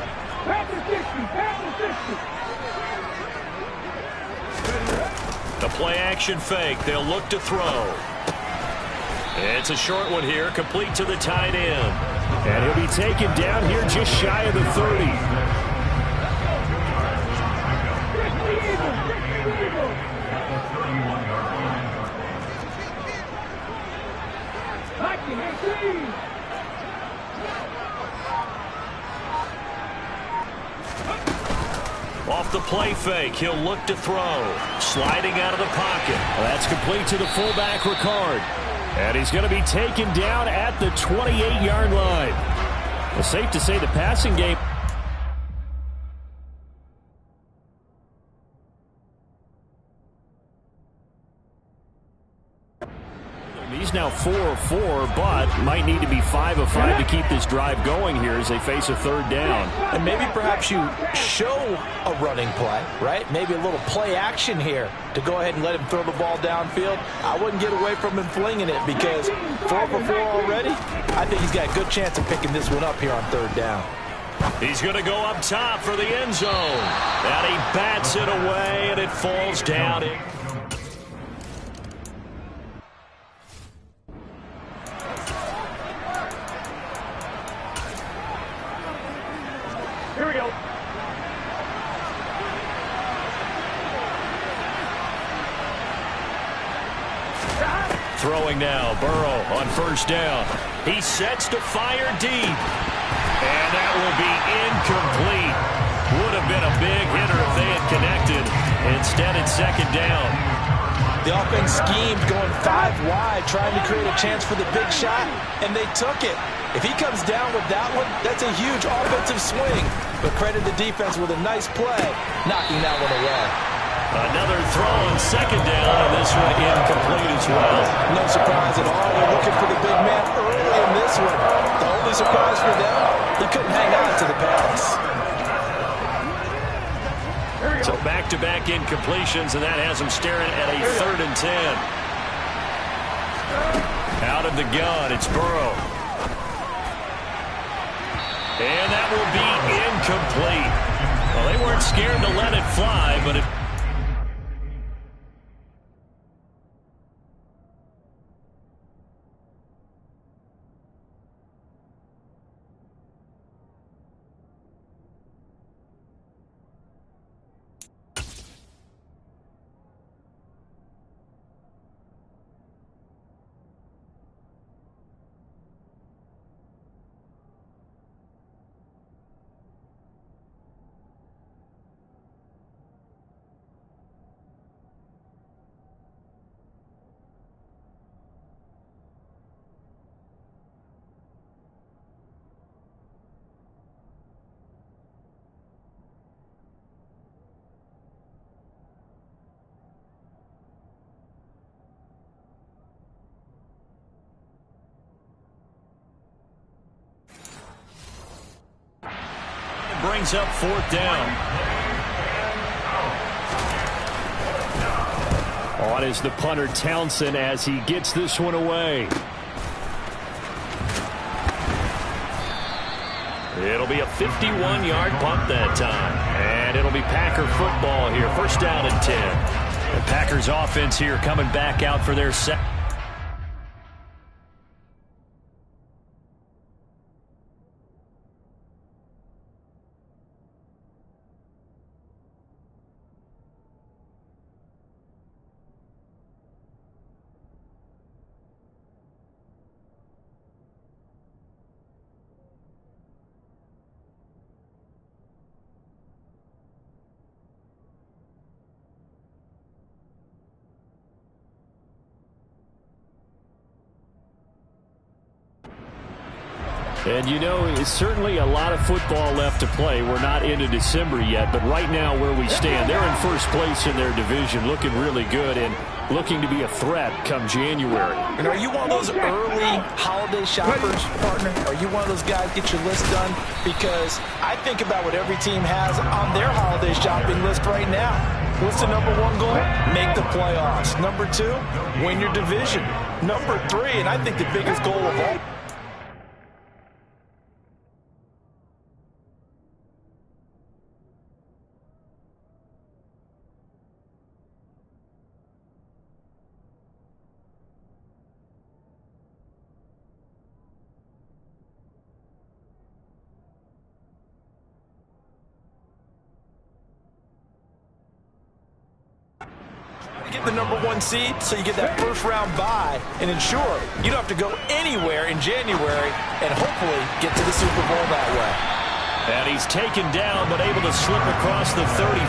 The play action fake. They'll look to throw. It's a short one here, complete to the tight end. And he'll be taken down here just shy of the 30. Off the play fake, he'll look to throw. Sliding out of the pocket. That's complete to the fullback, Ricard. And he's going to be taken down at the 28-yard line. Well, safe to say the passing game. He's now 4 of 4, but might need to be 5 of 5 to keep this drive going here as they face a third down. And maybe perhaps you show a running play, right? Maybe a little play action here to go ahead and let him throw the ball downfield. I wouldn't get away from him flinging it because 4 for 4 already. I think he's got a good chance of picking this one up here on third down. He's going to go up top for the end zone. And he bats it away, and it falls down. Here we go. Throwing now, Burrow on first down. He sets to fire deep. And that will be incomplete. Would have been a big hitter if they had connected. Instead, it's second down. The offense schemed going 5 wide, trying to create a chance for the big shot, and they took it. If he comes down with that one, that's a huge offensive swing. But credit the defense with a nice play, knocking that one away. Another throw on second down, and this one incomplete as well. No surprise at all. They're looking for the big man early in this one. The only surprise for them, he couldn't hang on to the pass. So back-to-back incompletions, and that has him staring at a 3rd and 10. Out of the gun, it's Burrow. And that will be incomplete. Well, they weren't scared to let it fly, but it... brings up 4th down. On is the punter Townsend as he gets this one away. It'll be a 51-yard punt that time. And it'll be Packer football here. First down and 10. The Packers offense here coming back out for their second. And you know, it's certainly a lot of football left to play. We're not into December yet, but right now where we stand, they're in first place in their division, looking really good and looking to be a threat come January. And are you one of those early holiday shoppers, partner? Are you one of those guys get your list done? Because I think about what every team has on their holiday shopping list right now. What's the number 1 goal? Make the playoffs. Number 2, win your division. Number 3, and I think the biggest goal of all, get the number 1 seed so you get that first round bye and ensure you don't have to go anywhere in January and hopefully get to the Super Bowl that way. And he's taken down but able to slip across the 35.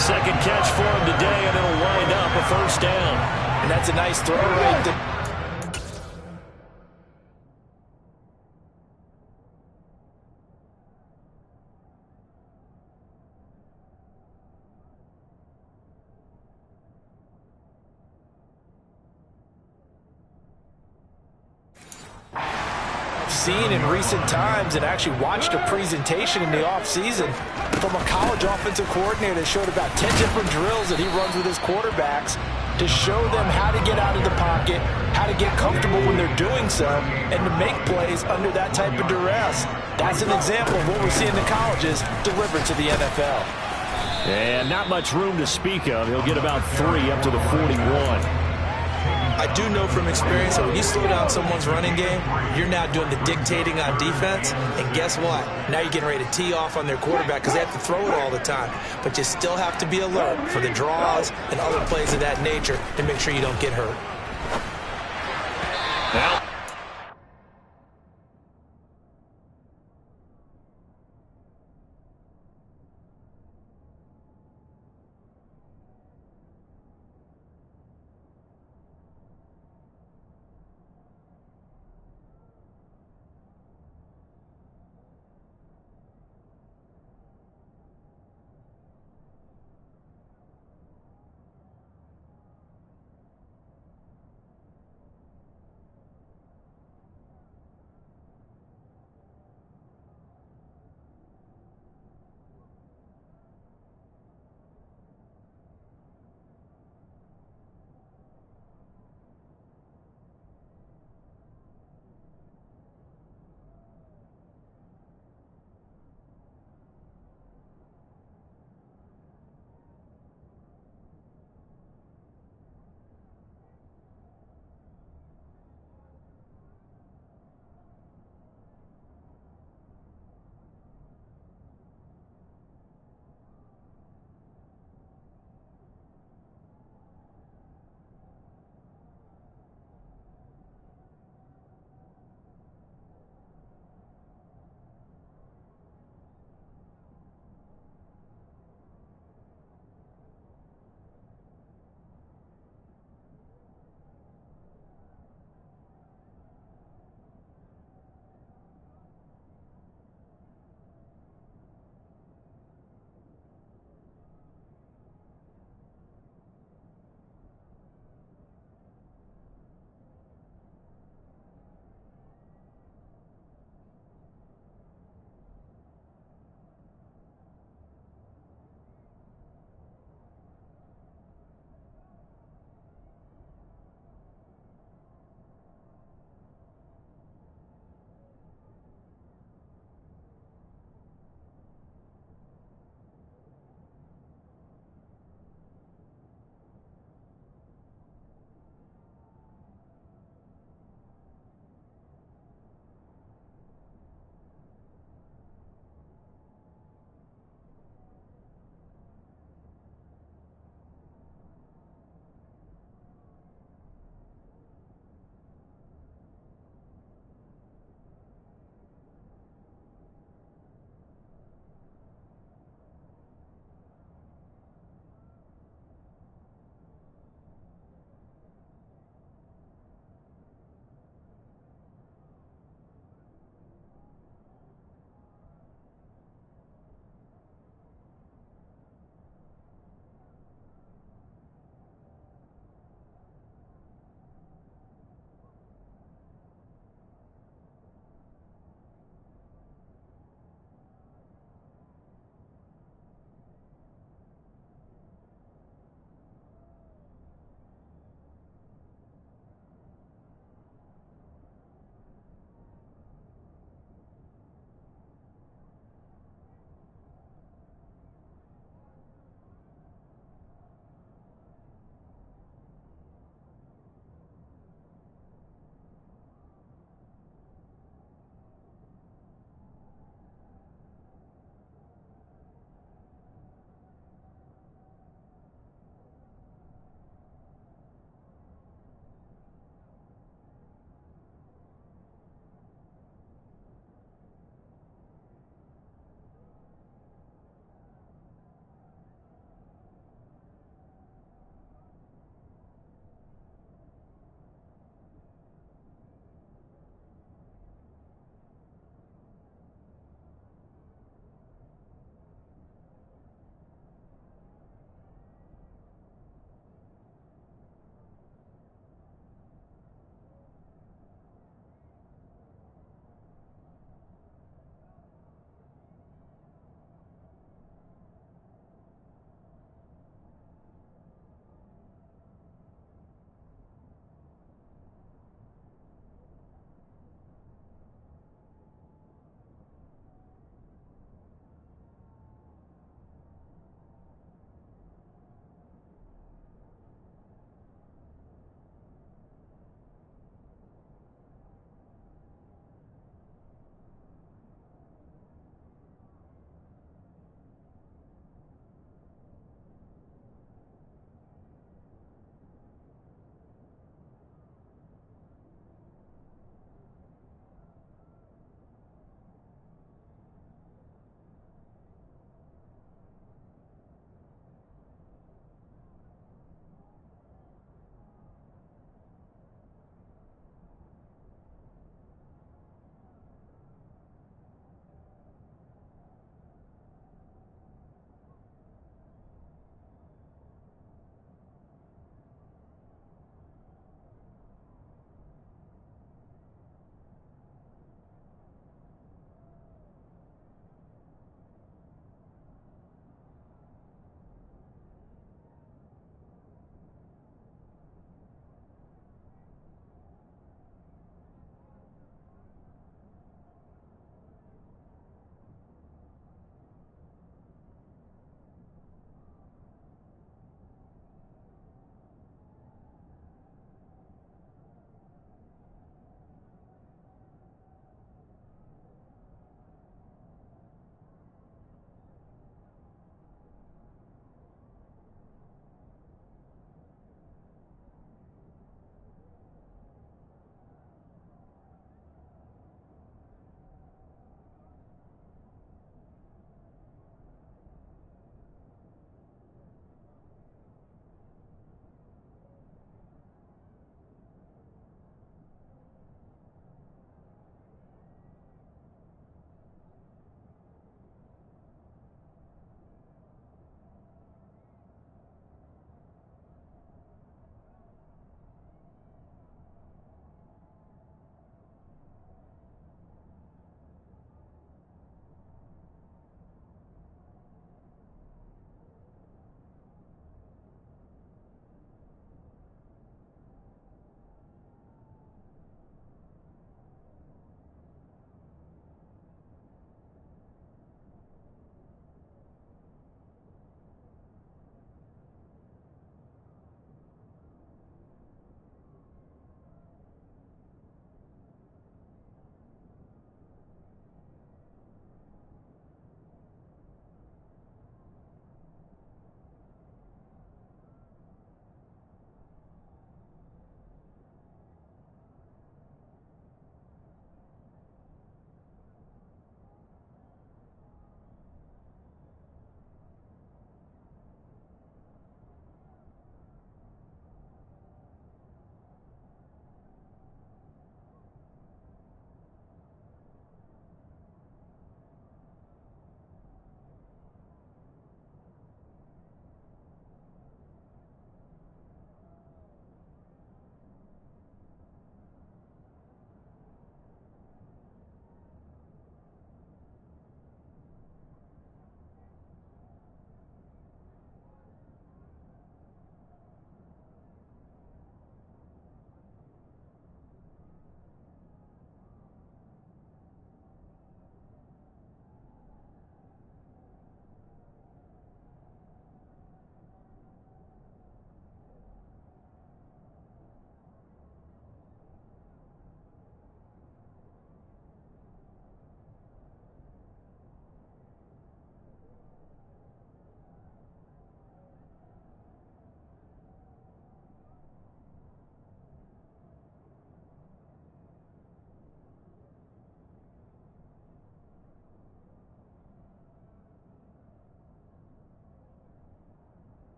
Second catch for him today, and it'll wind up a first down. And that's a nice throw right there. seen in recent times and actually watched a presentation in the offseason from a college offensive coordinator that showed about 10 different drills that he runs with his quarterbacks to show them how to get out of the pocket, how to get comfortable when they're doing so, and to make plays under that type of duress. That's an example of what we're seeing in colleges delivered to the NFL. And not much room to speak of. He'll get about 3 up to the 41. I do know from experience that when you slow down someone's running game, you're now doing the dictating on defense. And guess what? Now you're getting ready to tee off on their quarterback because they have to throw it all the time. But you still have to be alert for the draws and other plays of that nature to make sure you don't get hurt. Now,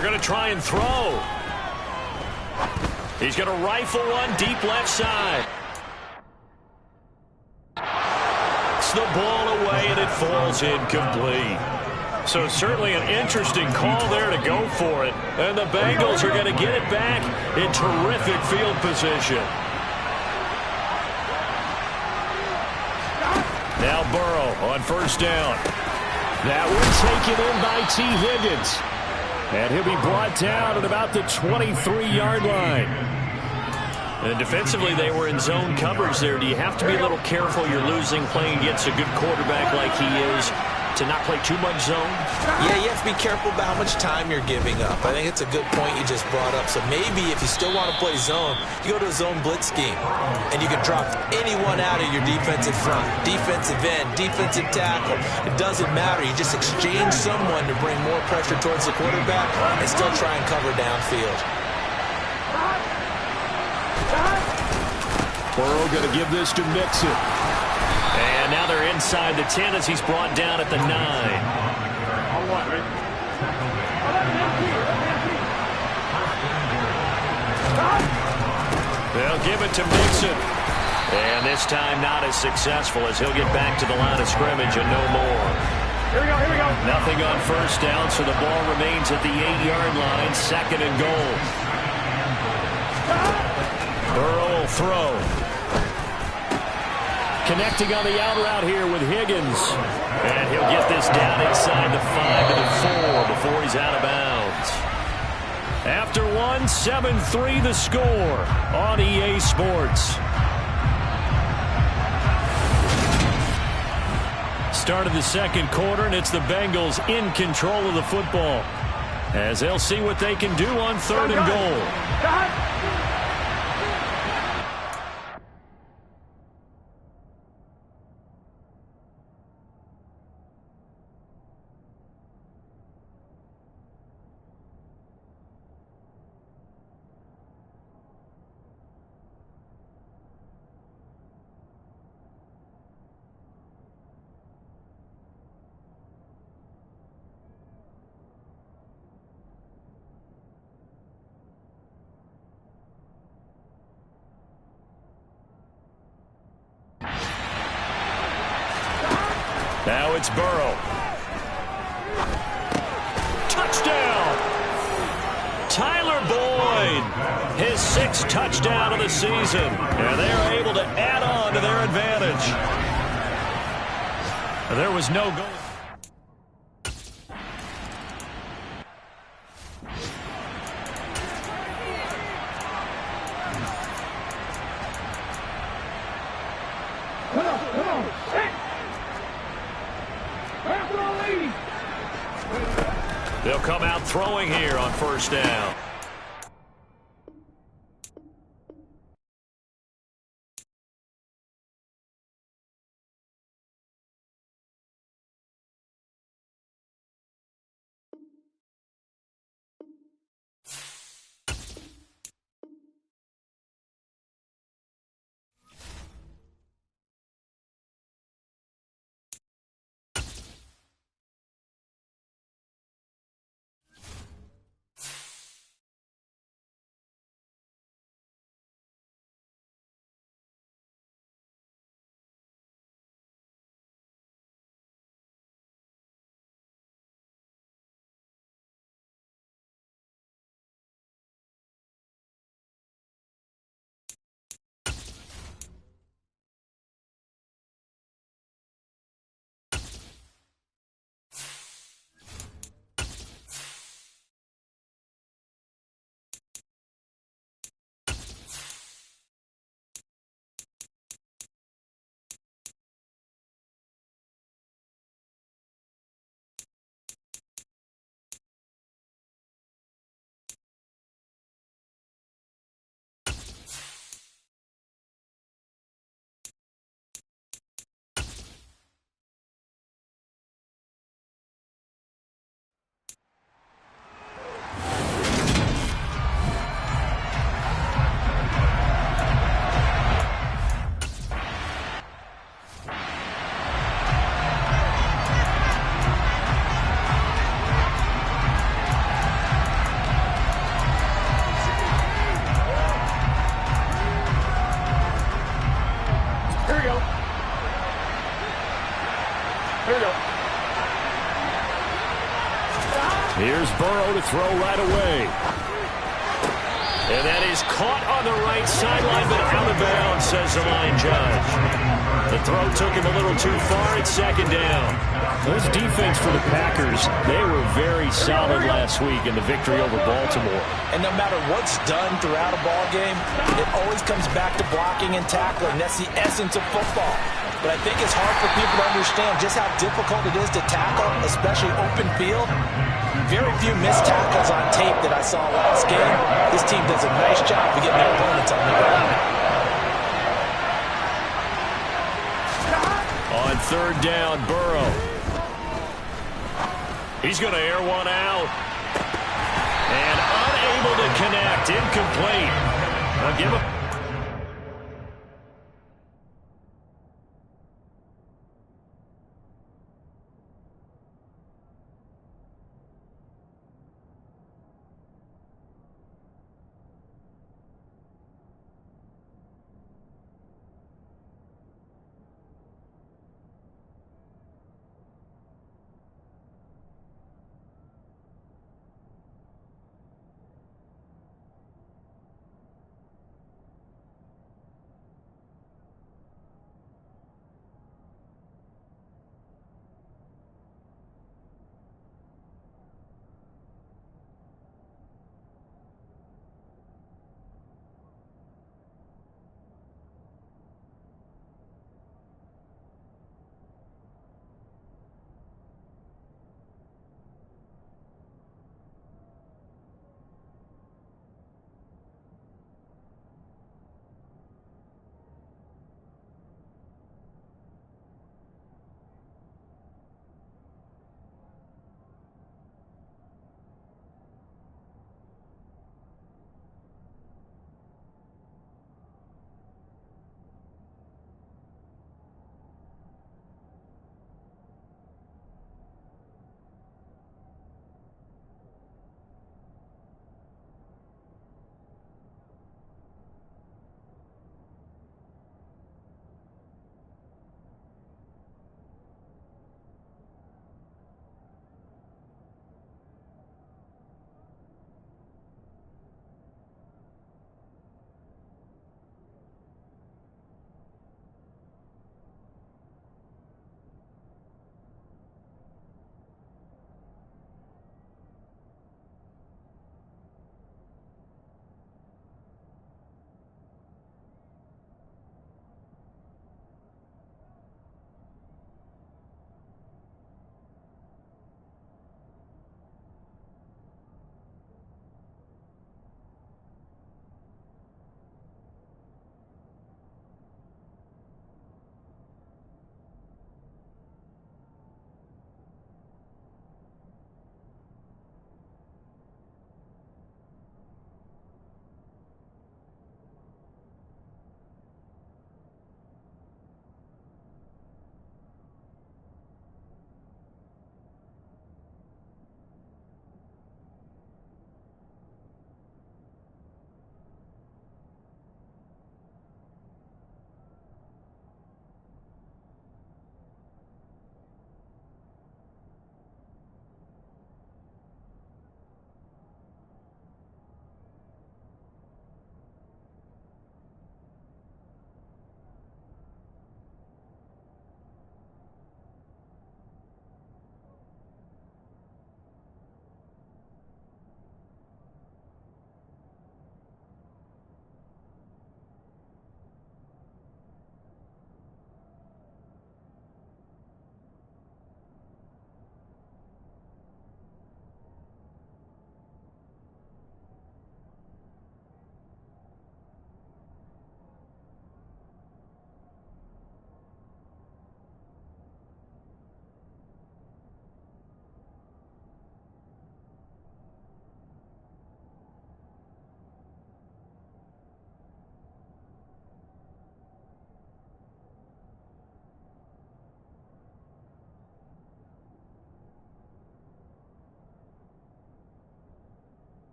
They're going to try and throw. He's going to rifle one deep left side. It's the ball away, and it falls incomplete. So certainly an interesting call there to go for it. And the Bengals are going to get it back in terrific field position. Now Burrow on first down. That one taken in by T. Higgins. And he'll be brought down at about the 23-yard line. And defensively, they were in zone coverage there. Do you have to be a little careful you're losing playing against a good quarterback like he is to not play too much zone? Yeah, you have to be careful about how much time you're giving up. I think it's a good point you just brought up. So maybe if you still want to play zone, you go to a zone blitz scheme. And you can drop anyone out of your defensive front, defensive end, defensive tackle. It doesn't matter. You just exchange someone to bring more pressure towards the quarterback and still try and cover downfield. Burrow going to give this to Mixon. And now they're inside the 10 as he's brought down at the 9. They'll give it to Mixon. And this time not as successful as he'll get back to the line of scrimmage and no more. Here we go. Nothing on first down, so the ball remains at the 8-yard line, 2nd and goal. Burrow will throw. Connecting on the out route here with Higgins. And he'll get this down inside the 5 to the 4 before he's out of bounds. After one, 7-3 the score on EA Sports. Start of the second quarter, and it's the Bengals in control of the football as they'll see what they can do on 3rd and goal. Now it's Burrow. Touchdown! Tyler Boyd, his 6th touchdown of the season. And they are able to add on to their advantage. There was no goal. They'll come out throwing here on first down. Here's Burrow to throw right away. And that is caught on the right sideline, but out of bounds, says the line judge. The throw took him a little too far. It's second down. This defense for the Packers, they were very solid last week in the victory over Baltimore. And no matter what's done throughout a ball game, it always comes back to blocking and tackling. That's the essence of football. But I think it's hard for people to understand just how difficult it is to tackle, especially open field. Very few missed tackles on tape that I saw last game. This team does a nice job of getting their opponents on the ground. On third down, Burrow. He's going to air one out. And unable to connect. Incomplete. I'll give him.